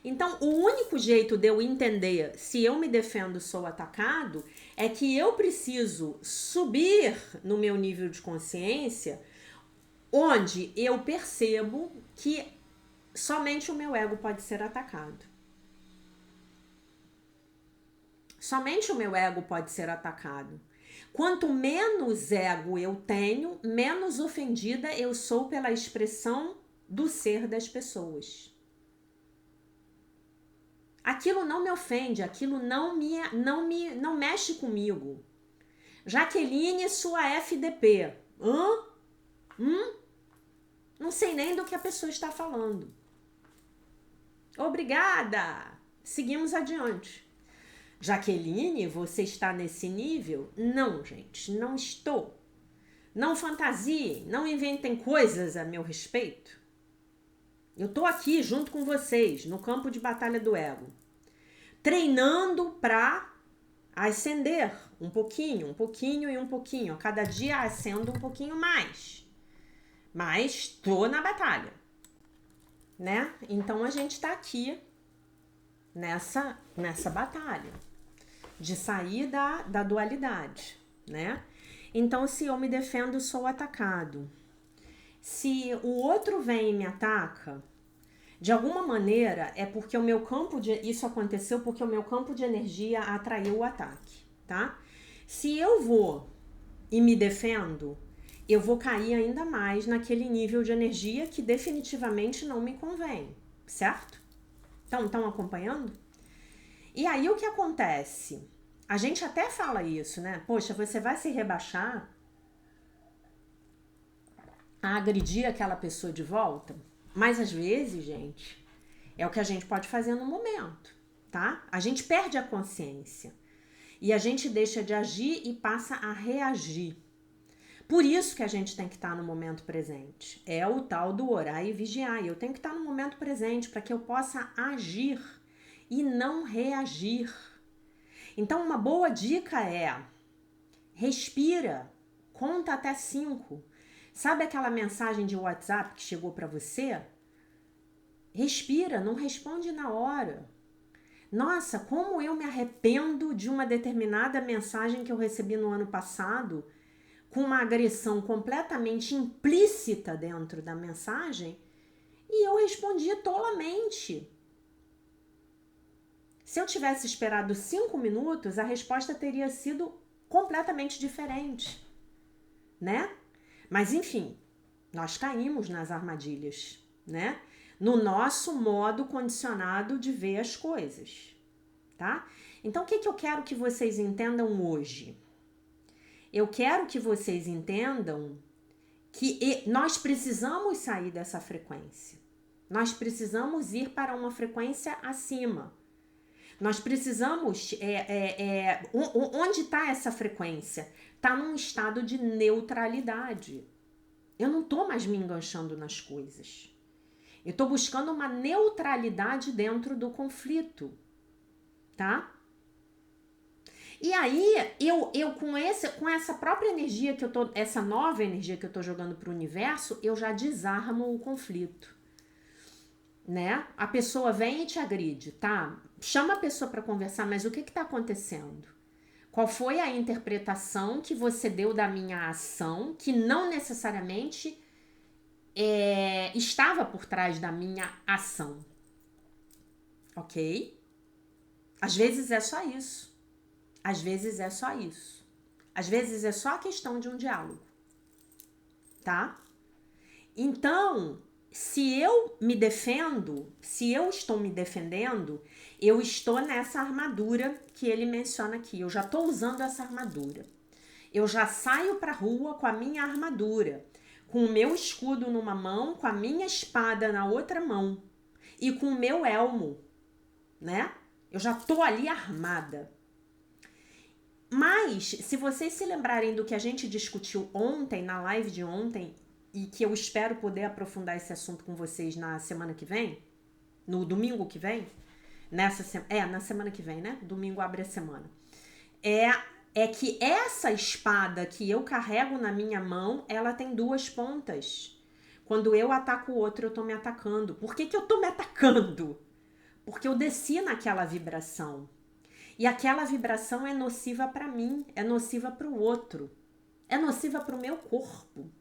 Então, o único jeito de eu entender se eu me defendo ou sou atacado é que eu preciso subir no meu nível de consciência, onde eu percebo que somente o meu ego pode ser atacado. Somente o meu ego pode ser atacado. Quanto menos ego eu tenho, menos ofendida eu sou pela expressão do ser das pessoas. Aquilo não me ofende, aquilo não mexe comigo. Jaqueline, sua FDP. Não sei nem do que a pessoa está falando. Obrigada! Seguimos adiante. Jaqueline, você está nesse nível? Não, gente, não estou. Não fantasiem, não inventem coisas a meu respeito. Eu tô aqui junto com vocês, no campo de batalha do ego, treinando para ascender um pouquinho e um pouquinho. Cada dia ascendo um pouquinho mais. Mas tô na batalha, né? Então a gente tá aqui nessa batalha de sair da dualidade, né? Então, se eu me defendo, sou atacado. Se o outro vem e me ataca, de alguma maneira é porque o meu campo de... Isso aconteceu porque o meu campo de energia atraiu o ataque, tá? Se eu vou e me defendo, eu vou cair ainda mais naquele nível de energia que definitivamente não me convém, certo? Então, estão acompanhando? E aí o que acontece? A gente até fala isso, né? Poxa, você vai se rebaixar a agredir aquela pessoa de volta? Mas às vezes, gente, é o que a gente pode fazer no momento, tá? A gente perde a consciência e a gente deixa de agir e passa a reagir. Por isso que a gente tem que estar no momento presente. É o tal do orar e vigiar. Eu tenho que estar no momento presente para que eu possa agir e não reagir. Então, uma boa dica é: respira, conta até 5. Sabe aquela mensagem de WhatsApp que chegou para você? Respira, não responde na hora. Nossa, como eu me arrependo de uma determinada mensagem que eu recebi no ano passado, com uma agressão completamente implícita dentro da mensagem, e eu respondi tolamente. Se eu tivesse esperado 5 minutos, a resposta teria sido completamente diferente, né? Mas enfim, nós caímos nas armadilhas, né? No nosso modo condicionado de ver as coisas, tá? Então, o que eu quero que vocês entendam hoje? Eu quero que vocês entendam que nós precisamos sair dessa frequência. Nós precisamos ir para uma frequência acima. Nós precisamos... onde está essa frequência? Está num estado de neutralidade. Eu não estou mais me enganchando nas coisas. Eu estou buscando uma neutralidade dentro do conflito, tá? E aí, eu com essa própria energia que eu tô, essa nova energia que eu tô jogando pro universo, eu já desarmo o conflito, né? A pessoa vem e te agride, tá? Chama a pessoa para conversar, mas o que tá acontecendo? Qual foi a interpretação que você deu da minha ação que não necessariamente estava por trás da minha ação? Ok? Às vezes é só isso. Às vezes é só isso. Às vezes é só a questão de um diálogo. Tá? Então, se eu me defendo, se eu estou me defendendo, eu estou nessa armadura que ele menciona aqui. Eu já estou usando essa armadura. Eu já saio para a rua com a minha armadura, com o meu escudo numa mão, com a minha espada na outra mão e com o meu elmo, né? Eu já estou ali armada. Mas, se vocês se lembrarem do que a gente discutiu ontem, na live de ontem, e que eu espero poder aprofundar esse assunto com vocês na semana que vem, no domingo que vem, na semana que vem, né? Domingo abre a semana. É que essa espada que eu carrego na minha mão, ela tem duas pontas. Quando eu ataco o outro, eu tô me atacando. Por que eu tô me atacando? Porque eu desci naquela vibração. E aquela vibração é nociva para mim, é nociva para o outro, é nociva para o meu corpo.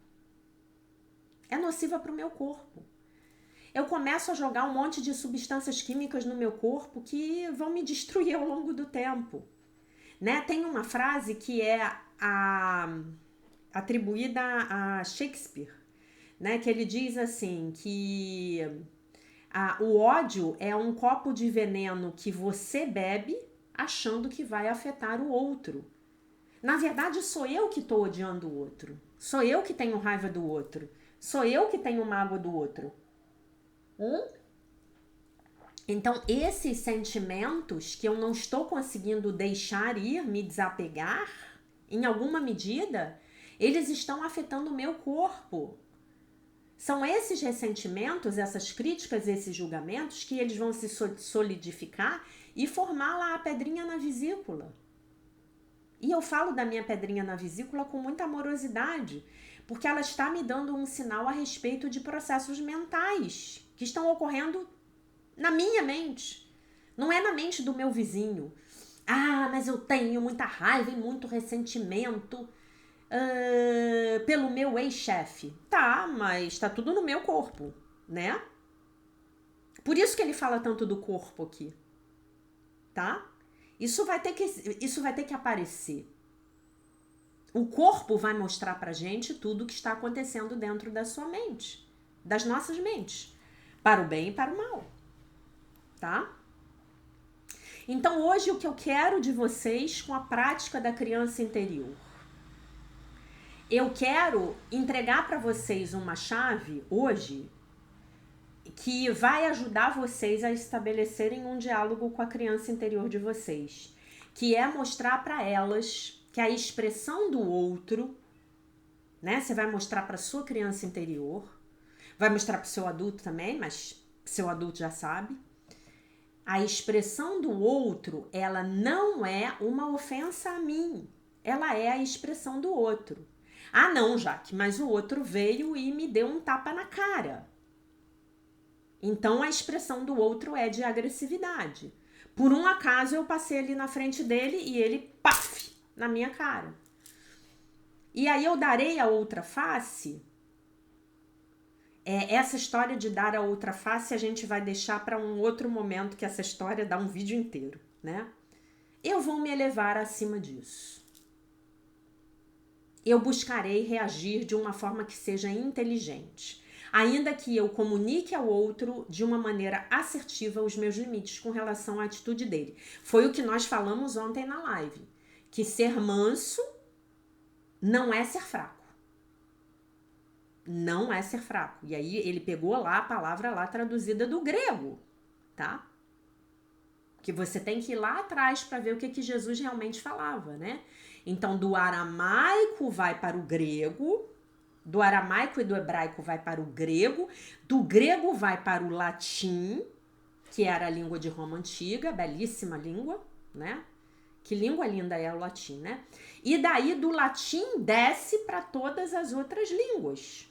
É nociva para o meu corpo. Eu começo a jogar um monte de substâncias químicas no meu corpo que vão me destruir ao longo do tempo. Né? Tem uma frase que é atribuída a Shakespeare, né? Que ele diz assim, que o ódio é um copo de veneno que você bebe achando que vai afetar o outro. Na verdade, sou eu que estou odiando o outro. Sou eu que tenho raiva do outro. Sou eu que tenho mágoa do outro. Então, esses sentimentos que eu não estou conseguindo deixar ir, me desapegar, em alguma medida, eles estão afetando o meu corpo. São esses ressentimentos, essas críticas, esses julgamentos que eles vão se solidificar e formar lá a pedrinha na vesícula. E eu falo da minha pedrinha na vesícula com muita amorosidade, porque ela está me dando um sinal a respeito de processos mentais que estão ocorrendo na minha mente. Não é na mente do meu vizinho. Ah, mas eu tenho muita raiva e muito ressentimento pelo meu ex-chefe. Tá, mas tá tudo no meu corpo, né? Por isso que ele fala tanto do corpo aqui. Tá? Isso vai ter que aparecer. O corpo vai mostrar pra gente tudo o que está acontecendo dentro da sua mente, das nossas mentes, para o bem e para o mal, tá? Então hoje o que eu quero de vocês com a prática da criança interior? Eu quero entregar para vocês uma chave hoje que vai ajudar vocês a estabelecerem um diálogo com a criança interior de vocês, que é mostrar para elas que a expressão do outro, né? Você vai mostrar para sua criança interior, vai mostrar para o seu adulto também, mas seu adulto já sabe. A expressão do outro, ela não é uma ofensa a mim, ela é a expressão do outro. Ah, não, Jaque, mas o outro veio e me deu um tapa na cara. Então a expressão do outro é de agressividade. Por um acaso eu passei ali na frente dele e ele, paf, na minha cara. E aí eu darei a outra face. Essa história de dar a outra face a gente vai deixar para um outro momento, que essa história dá um vídeo inteiro, né? Eu vou me elevar acima disso. Eu buscarei reagir de uma forma que seja inteligente, ainda que eu comunique ao outro de uma maneira assertiva os meus limites com relação à atitude dele. Foi o que nós falamos ontem na live, que ser manso não é ser fraco. Não é ser fraco. E aí ele pegou lá a palavra lá traduzida do grego, tá? Que você tem que ir lá atrás para ver o que Jesus realmente falava, né? Então, do aramaico vai para o grego, do aramaico e do hebraico vai para o grego, do grego vai para o latim, que era a língua de Roma antiga, belíssima língua, né? Que língua linda é o latim, né? E daí do latim desce para todas as outras línguas.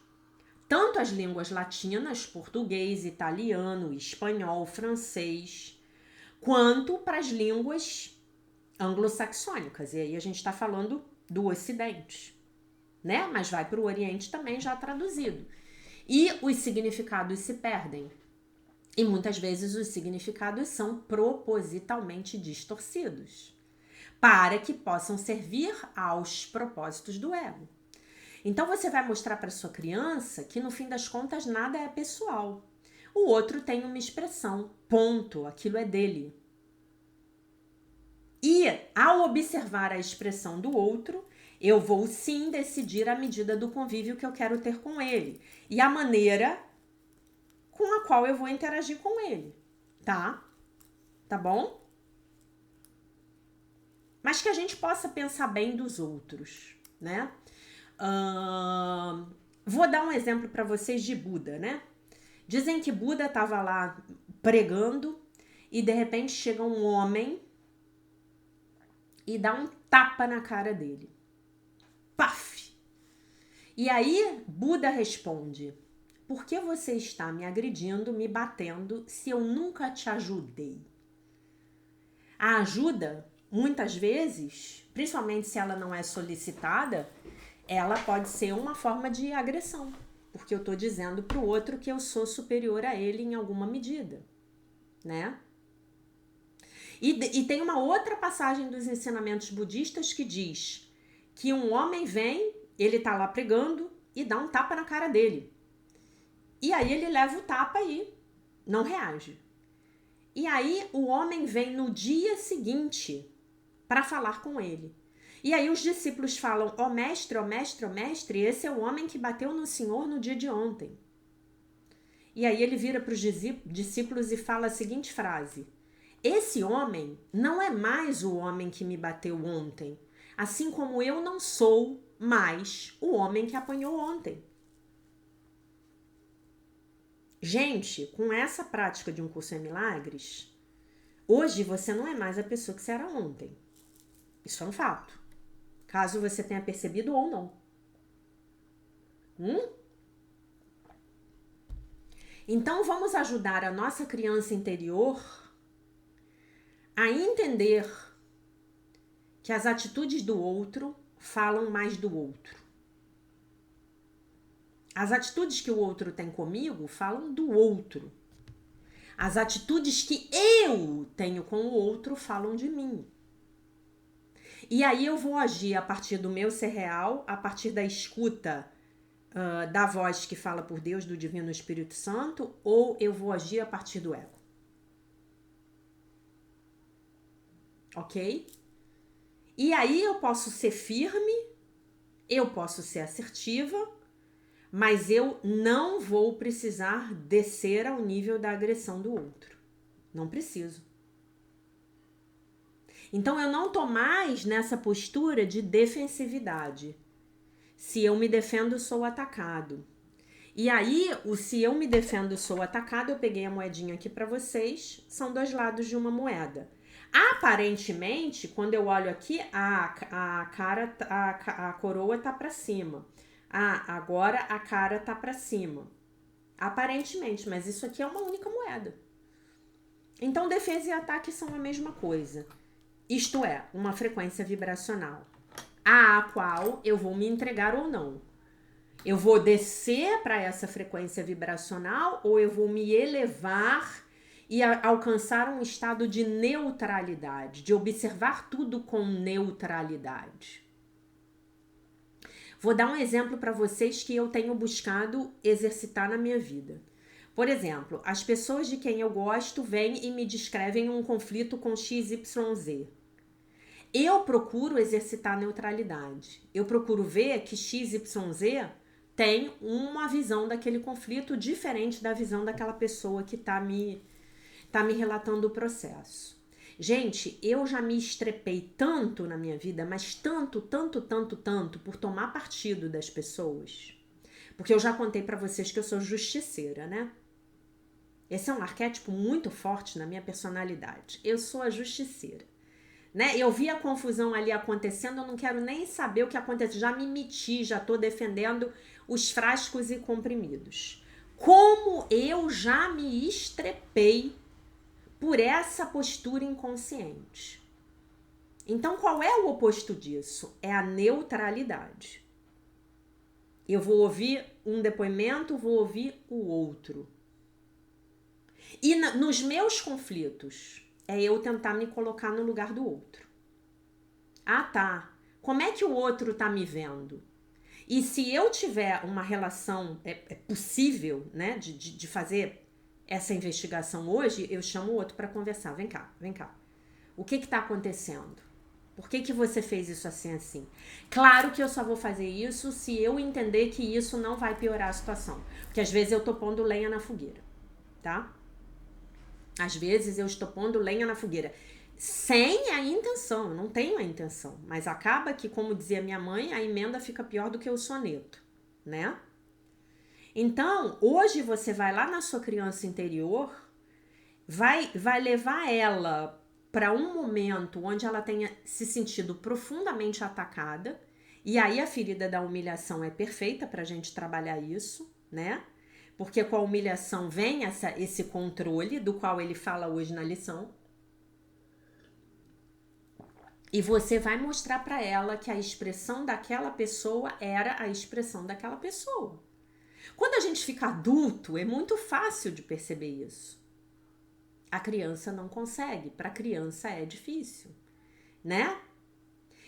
Tanto as línguas latinas, português, italiano, espanhol, francês, quanto para as línguas anglo-saxônicas. E aí a gente está falando do Ocidente, né? Mas vai para o Oriente também já traduzido. E os significados se perdem. E muitas vezes os significados são propositalmente distorcidos, para que possam servir aos propósitos do ego. Então você vai mostrar para sua criança que no fim das contas nada é pessoal. O outro tem uma expressão, ponto, aquilo é dele. E ao observar a expressão do outro, eu vou sim decidir a medida do convívio que eu quero ter com ele e a maneira com a qual eu vou interagir com ele, tá? Tá bom? Mas que a gente possa pensar bem dos outros, né? Vou dar um exemplo para vocês de Buda, né? Dizem que Buda estava lá pregando e de repente chega um homem e dá um tapa na cara dele. Paf! E aí Buda responde: por que você está me agredindo, me batendo, se eu nunca te ajudei? A ajuda, muitas vezes, principalmente se ela não é solicitada, ela pode ser uma forma de agressão, porque eu estou dizendo para o outro que eu sou superior a ele em alguma medida, né? E tem uma outra passagem dos ensinamentos budistas que diz que um homem vem, ele tá lá pregando e dá um tapa na cara dele. E aí ele leva o tapa e não reage. E aí o homem vem no dia seguinte para falar com ele. E aí os discípulos falam: ó mestre, ó mestre, ó mestre, esse é o homem que bateu no Senhor no dia de ontem. E aí ele vira para os discípulos e fala a seguinte frase: esse homem não é mais o homem que me bateu ontem, assim como eu não sou mais o homem que apanhou ontem. Gente, com essa prática de um curso em milagres, hoje você não é mais a pessoa que você era ontem. Isso é um fato. Caso você tenha percebido ou não. Então vamos ajudar a nossa criança interior a entender que as atitudes do outro falam mais do outro. As atitudes que o outro tem comigo falam do outro. As atitudes que eu tenho com o outro falam de mim. E aí eu vou agir a partir do meu ser real, a partir da escuta da voz que fala por Deus, do Divino Espírito Santo, ou eu vou agir a partir do ego. Ok? E aí eu posso ser firme, eu posso ser assertiva, mas eu não vou precisar descer ao nível da agressão do outro. Não preciso. Então eu não tô mais nessa postura de defensividade. Se eu me defendo, sou atacado. E aí, se eu me defendo, sou atacado, eu peguei a moedinha aqui para vocês, são dois lados de uma moeda. Aparentemente, quando eu olho aqui, a coroa tá para cima. Agora a cara tá para cima. Aparentemente, mas isso aqui é uma única moeda. Então, defesa e ataque são a mesma coisa. Isto é, uma frequência vibracional, à qual eu vou me entregar ou não. Eu vou descer para essa frequência vibracional ou eu vou me elevar e alcançar um estado de neutralidade, de observar tudo com neutralidade. Vou dar um exemplo para vocês que eu tenho buscado exercitar na minha vida. Por exemplo, as pessoas de quem eu gosto vêm e me descrevem um conflito com XYZ. Eu procuro exercitar a neutralidade. Eu procuro ver que XYZ tem uma visão daquele conflito diferente da visão daquela pessoa que tá me relatando o processo. Gente, eu já me estrepei tanto na minha vida, mas tanto, por tomar partido das pessoas. Porque eu já contei pra vocês que eu sou justiceira, né? Esse é um arquétipo muito forte na minha personalidade. Eu sou a justiceira. Né? Eu vi a confusão ali acontecendo, eu não quero nem saber o que aconteceu. Já me meti, já tô defendendo os frascos e comprimidos. Como eu já me estrepei por essa postura inconsciente. Então, qual é o oposto disso? É a neutralidade. Eu vou ouvir um depoimento, vou ouvir o outro. E nos meus conflitos, é eu tentar me colocar no lugar do outro. Ah, tá. Como é que o outro tá me vendo? E se eu tiver uma relação, é possível, né, de fazer essa investigação hoje, eu chamo o outro para conversar. Vem cá, vem cá. O que tá acontecendo? Por que você fez isso assim? Claro que eu só vou fazer isso se eu entender que isso não vai piorar a situação. Porque às vezes eu tô pondo lenha na fogueira, tá? Às vezes eu estou pondo lenha na fogueira sem a intenção, não tenho a intenção, mas acaba que, como dizia minha mãe, a emenda fica pior do que o soneto, né? Então, hoje você vai lá na sua criança interior, vai levar ela para um momento onde ela tenha se sentido profundamente atacada, e aí a ferida da humilhação é perfeita para a gente trabalhar isso, né? Porque com a humilhação vem esse controle do qual ele fala hoje na lição. E você vai mostrar para ela que a expressão daquela pessoa era a expressão daquela pessoa. Quando a gente fica adulto, é muito fácil de perceber isso. A criança não consegue. Para a criança é difícil, né?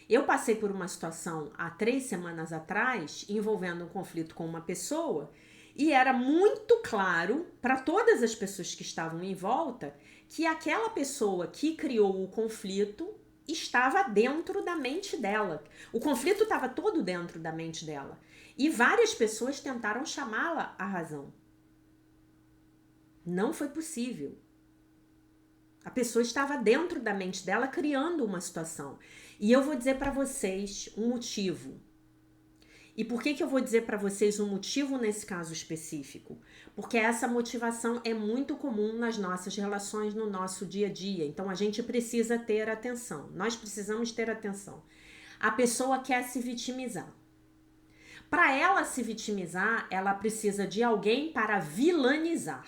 Eu passei por uma situação há 3 semanas atrás envolvendo um conflito com uma pessoa. E era muito claro para todas as pessoas que estavam em volta que aquela pessoa que criou o conflito estava dentro da mente dela. O conflito estava todo dentro da mente dela. E várias pessoas tentaram chamá-la à razão. Não foi possível. A pessoa estava dentro da mente dela criando uma situação. E eu vou dizer para vocês um motivo. E por que eu vou dizer para vocês um motivo nesse caso específico? Porque essa motivação é muito comum nas nossas relações, no nosso dia a dia. Então a gente precisa ter atenção. Nós precisamos ter atenção. A pessoa quer se vitimizar. Para ela se vitimizar, ela precisa de alguém para vilanizar.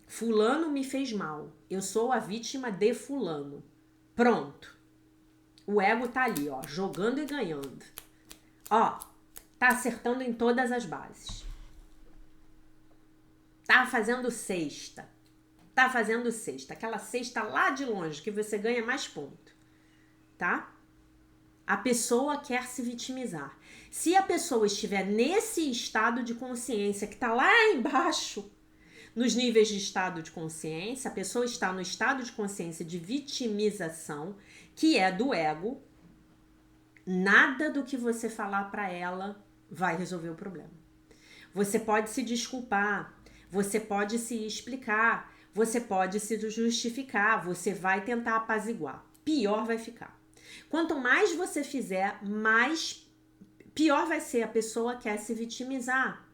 Fulano me fez mal. Eu sou a vítima de fulano. Pronto. O ego tá ali, ó, jogando e ganhando. Ó, tá acertando em todas as bases. Tá fazendo cesta. Tá fazendo cesta. Aquela cesta lá de longe que você ganha mais ponto. Tá? A pessoa quer se vitimizar. Se a pessoa estiver nesse estado de consciência que tá lá embaixo, nos níveis de estado de consciência, a pessoa está no estado de consciência de vitimização, que é do ego. Nada do que você falar para ela vai resolver o problema. Você pode se desculpar, você pode se explicar, você pode se justificar, você vai tentar apaziguar. Pior vai ficar. Quanto mais você fizer, mais pior vai ser. A pessoa quer se vitimizar.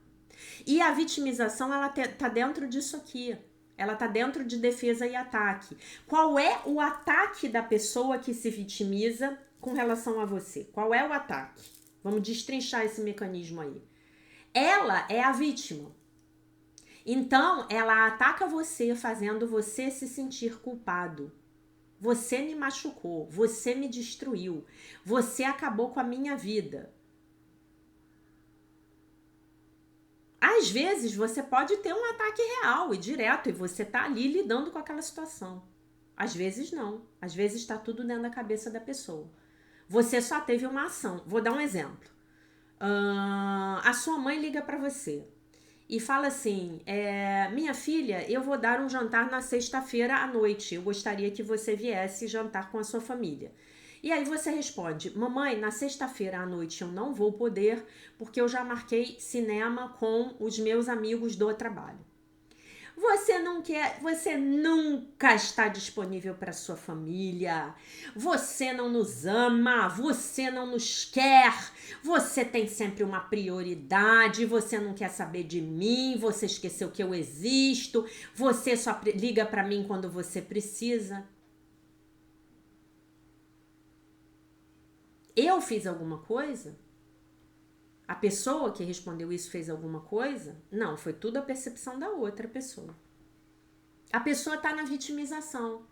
E a vitimização, ela tá dentro disso aqui. Ela tá dentro de defesa e ataque. Qual é o ataque da pessoa que se vitimiza com relação a você? Qual é o ataque? Vamos destrinchar esse mecanismo aí. Ela é a vítima. Então, ela ataca você, fazendo você se sentir culpado. Você me machucou, você me destruiu, você acabou com a minha vida. Às vezes você pode ter um ataque real e direto e você tá ali lidando com aquela situação. Às vezes não, às vezes está tudo dentro da cabeça da pessoa. Você só teve uma ação. Vou dar um exemplo. A sua mãe liga para você e fala assim: minha filha, eu vou dar um jantar na sexta-feira à noite. Eu gostaria que você viesse jantar com a sua família. E aí você responde: mamãe, na sexta-feira à noite eu não vou poder porque eu já marquei cinema com os meus amigos do trabalho. Você não quer, você nunca está disponível para sua família. Você não nos ama, você não nos quer. Você tem sempre uma prioridade, você não quer saber de mim, você esqueceu que eu existo, você só liga para mim quando você precisa. Eu fiz alguma coisa? A pessoa que respondeu isso fez alguma coisa? Não, foi tudo a percepção da outra pessoa. A pessoa está na vitimização.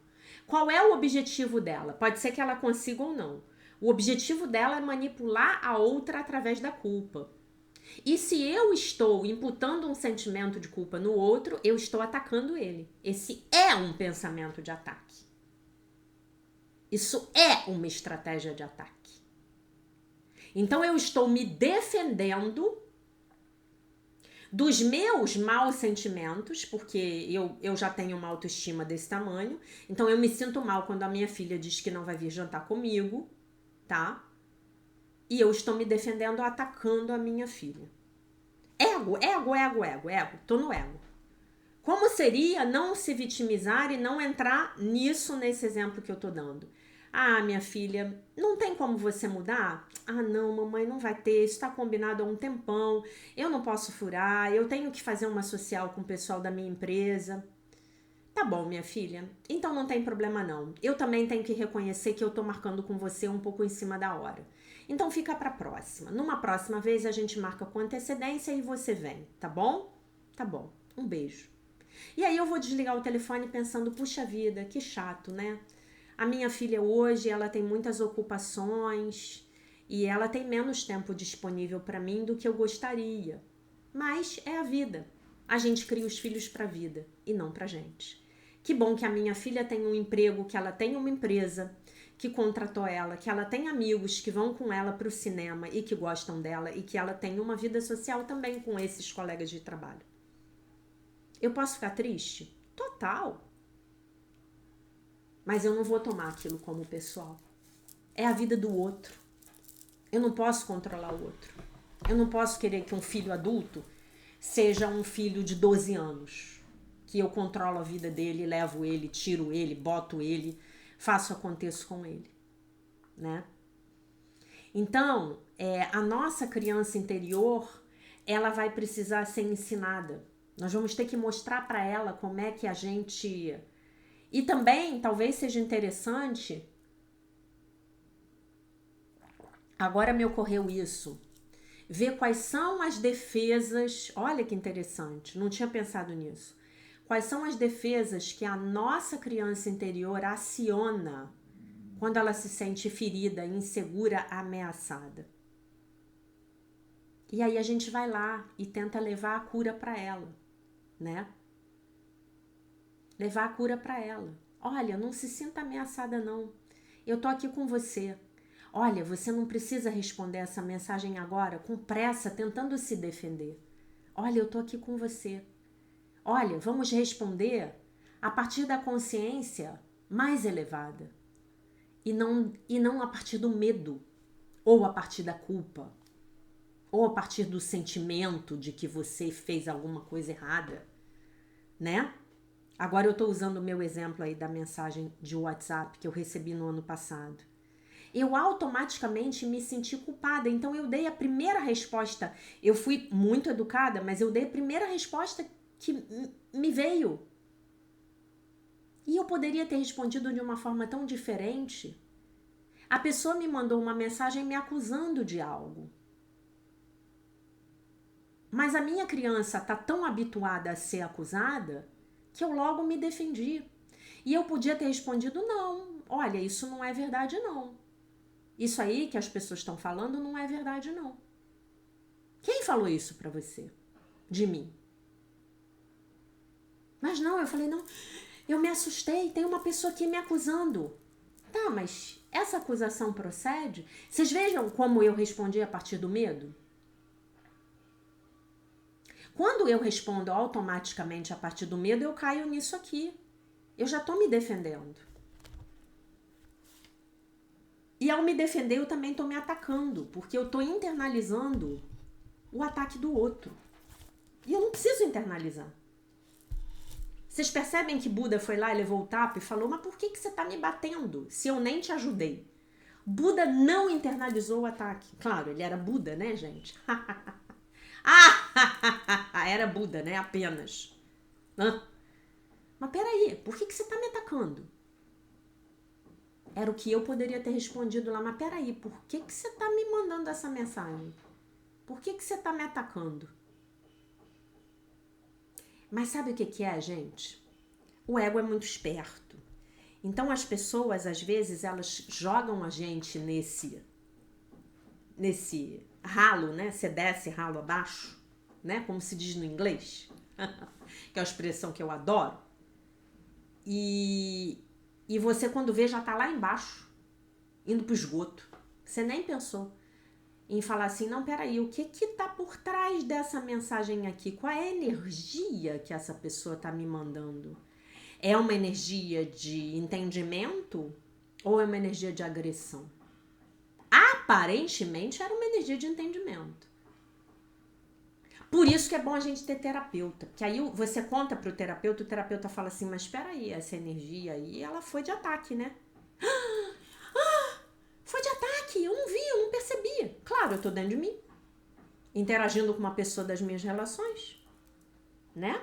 Qual é o objetivo dela? Pode ser que ela consiga ou não. O objetivo dela é manipular a outra através da culpa. E se eu estou imputando um sentimento de culpa no outro, eu estou atacando ele. Esse é um pensamento de ataque. Isso é uma estratégia de ataque. Então eu estou me defendendo dos meus maus sentimentos, porque eu já tenho uma autoestima desse tamanho. Então eu me sinto mal quando a minha filha diz que não vai vir jantar comigo, tá? E eu estou me defendendo atacando a minha filha. Ego. Tô no ego. Como seria não se vitimizar e não entrar nisso nesse exemplo que eu tô dando? Ah, minha filha, não tem como você mudar? Ah, não, mamãe, não vai ter, isso tá combinado há um tempão, eu não posso furar, eu tenho que fazer uma social com o pessoal da minha empresa. Tá bom, minha filha, então não tem problema não. Eu também tenho que reconhecer que eu tô marcando com você um pouco em cima da hora. Então fica pra próxima. Numa próxima vez a gente marca com antecedência e você vem, tá bom? Tá bom, um beijo. E aí eu vou desligar o telefone pensando, puxa vida, que chato, né? A minha filha hoje, ela tem muitas ocupações e ela tem menos tempo disponível para mim do que eu gostaria. Mas é a vida. A gente cria os filhos para a vida e não para gente. Que bom que a minha filha tem um emprego, que ela tem uma empresa que contratou ela, que ela tem amigos que vão com ela para o cinema e que gostam dela e que ela tem uma vida social também com esses colegas de trabalho. Eu posso ficar triste? Total. Mas eu não vou tomar aquilo como pessoal. É a vida do outro. Eu não posso controlar o outro. Eu não posso querer que um filho adulto seja um filho de 12 anos. Que eu controlo a vida dele, levo ele, tiro ele, boto ele, faço aconteço com ele. Né? Então, a nossa criança interior, ela vai precisar ser ensinada. Nós vamos ter que mostrar para ela como é que a gente... E também, talvez seja interessante, agora me ocorreu isso, ver quais são as defesas, olha que interessante, não tinha pensado nisso, quais são as defesas que a nossa criança interior aciona quando ela se sente ferida, insegura, ameaçada. E aí a gente vai lá e tenta levar a cura para ela, né? Levar a cura para ela. Olha, não se sinta ameaçada não. Eu tô aqui com você. Olha, você não precisa responder essa mensagem agora com pressa, tentando se defender. Olha, eu tô aqui com você. Olha, vamos responder a partir da consciência mais elevada. E não a partir do medo, ou a partir da culpa, ou a partir do sentimento de que você fez alguma coisa errada, né? Agora eu estou usando o meu exemplo aí da mensagem de WhatsApp que eu recebi no ano passado. Eu automaticamente me senti culpada, então eu dei a primeira resposta. Eu fui muito educada, mas eu dei a primeira resposta que me veio. E eu poderia ter respondido de uma forma tão diferente. A pessoa me mandou uma mensagem me acusando de algo. Mas a minha criança tá tão habituada a ser acusada que eu logo me defendi. E eu podia ter respondido, não, olha, isso não é verdade não. Isso aí que as pessoas estão falando não é verdade não. Quem falou isso pra você? De mim? Mas não, eu falei, não, eu me assustei, tem uma pessoa aqui me acusando. Tá, mas essa acusação procede? Vocês vejam como eu respondi a partir do medo? Quando eu respondo automaticamente a partir do medo, eu caio nisso aqui. Eu já tô me defendendo. E ao me defender, eu também tô me atacando, porque eu tô internalizando o ataque do outro. E eu não preciso internalizar. Vocês percebem que Buda foi lá e levou o tapa e falou, mas por que você tá me batendo se eu nem te ajudei? Buda não internalizou o ataque. Claro, ele era Buda, né, gente? Era Buda, né, apenas. Mas peraí, por que você tá me atacando? Era o que eu poderia ter respondido lá, mas peraí, por que você tá me mandando essa mensagem? Por que você tá me atacando? Mas sabe o que é, gente? O ego é muito esperto. Então as pessoas, às vezes, elas jogam a gente nesse ralo, né? Você desce ralo abaixo, né? Como se diz no inglês, que é uma expressão que eu adoro. E você, quando vê, já tá lá embaixo, indo pro esgoto. Você nem pensou em falar assim, não, peraí, o que tá por trás dessa mensagem aqui? Qual é a energia que essa pessoa tá me mandando? É uma energia de entendimento ou é uma energia de agressão? Aparentemente era uma energia de entendimento. Por isso que é bom a gente ter terapeuta, porque aí você conta pro terapeuta, o terapeuta fala assim, mas espera aí, essa energia aí, ela foi de ataque, né? Foi de ataque, eu não vi, eu não percebi. Claro, eu tô dentro de mim, interagindo com uma pessoa das minhas relações, né?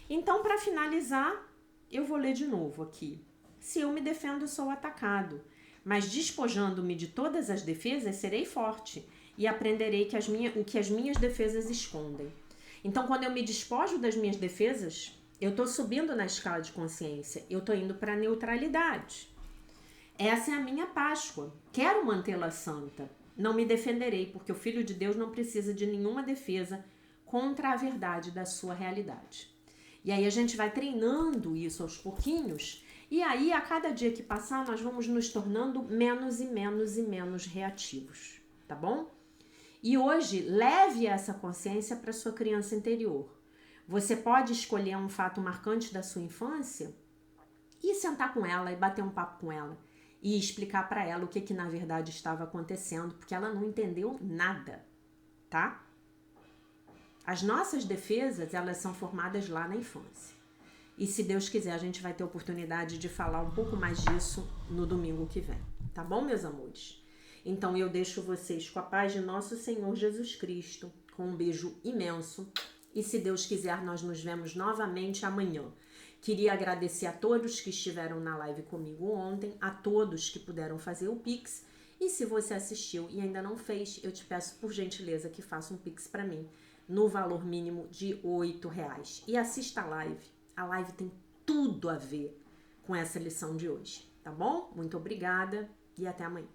Então, para finalizar, eu vou ler de novo aqui. Se eu me defendo, sou atacado, mas despojando-me de todas as defesas, serei forte e aprenderei o que as minhas defesas escondem. Então, quando eu me despojo das minhas defesas, eu estou subindo na escala de consciência, eu estou indo para a neutralidade. Essa é a minha Páscoa. Quero mantê-la santa. Não me defenderei, porque o Filho de Deus não precisa de nenhuma defesa contra a verdade da sua realidade. E aí a gente vai treinando isso aos pouquinhos, e aí a cada dia que passar nós vamos nos tornando menos e menos e menos reativos, tá bom? E hoje leve essa consciência para sua criança interior. Você pode escolher um fato marcante da sua infância e sentar com ela e bater um papo com ela e explicar para ela o que na verdade estava acontecendo, porque ela não entendeu nada, tá? As nossas defesas, elas são formadas lá na infância. E se Deus quiser, a gente vai ter oportunidade de falar um pouco mais disso no domingo que vem. Tá bom, meus amores? Então eu deixo vocês com a paz de nosso Senhor Jesus Cristo, com um beijo imenso. E se Deus quiser, nós nos vemos novamente amanhã. Queria agradecer a todos que estiveram na live comigo ontem, a todos que puderam fazer o Pix. E se você assistiu e ainda não fez, eu te peço por gentileza que faça um Pix para mim, no valor mínimo de R$8. E assista a live. A live tem tudo a ver com essa lição de hoje, tá bom? Muito obrigada e até amanhã.